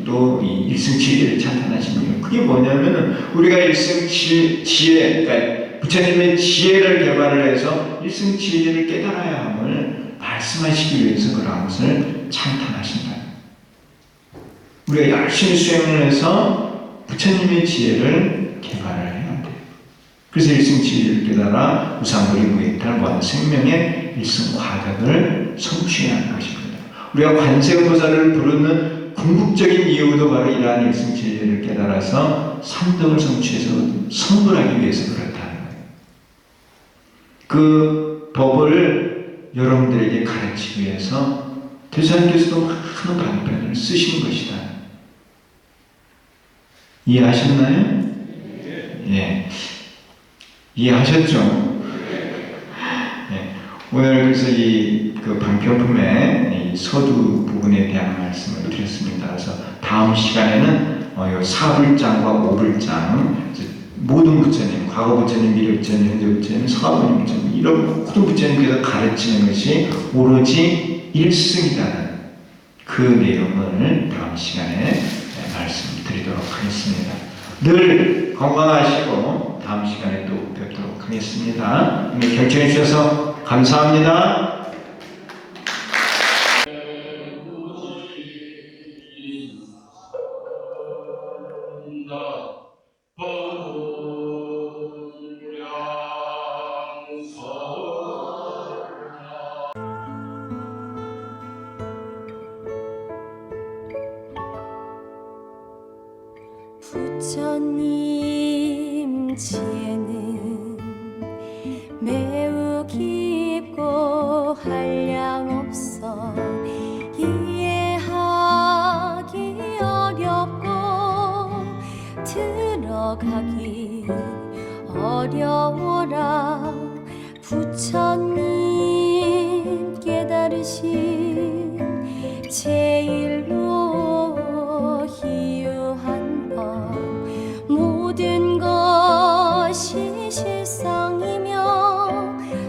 또 이 일승지혜를 찬탄하신 이유, 그게 뭐냐면은 우리가 일승지혜, 그러니까 부처님의 지혜를 개발을 해서 일승지혜를 깨달아야 함을 말씀하시기 위해서 그런 것을 찬탄하신다. 우리가 열심히 수행을 해서 부처님의 지혜를 개발을 해야 돼요. 그래서 일승지혜를 깨달아 우상불이 무익탈 무한 생명의 일승과덕을 성취해야 하는 것입니다. 우리가 관세음보살을 부르는 궁극적인 이유도 바로 이러한 일승지혜를 깨달아서 삼덕을 성취해서 성불하기 위해서 그렇다는 거예요. 그 법을 여러분들에게 가르치기 위해서 대사님께서도 많은 방편을 쓰신 것이다. 이해하셨나요? 예. 이해하셨죠? 네. 오늘 그래서 그 방편품의 이 서두 부분에 대한 말씀을 드렸습니다. 그래서 다음 시간에는 이 사불장과 오불장, 모든 부처님, 과거 부처님, 미래 부처님, 현재 부처님, 서가부님 부처님, 이런 모든 부처님께서 가르치는 것이 오로지 일승이라는 그 내용을 다음 시간에 말씀드리도록 하겠습니다. 늘 건강하시고 다음 시간에 또 뵙도록 하겠습니다. 오늘 경청해 주셔서 감사합니다. 부처님 지혜는 매우 깊고 한량없어 이해하기 어렵고 들어가기 가기 어려워라 부처님 깨달으신 제일로 희유한 법 모든 것이 실상이며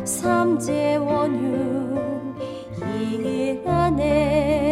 삼재원유 이 안에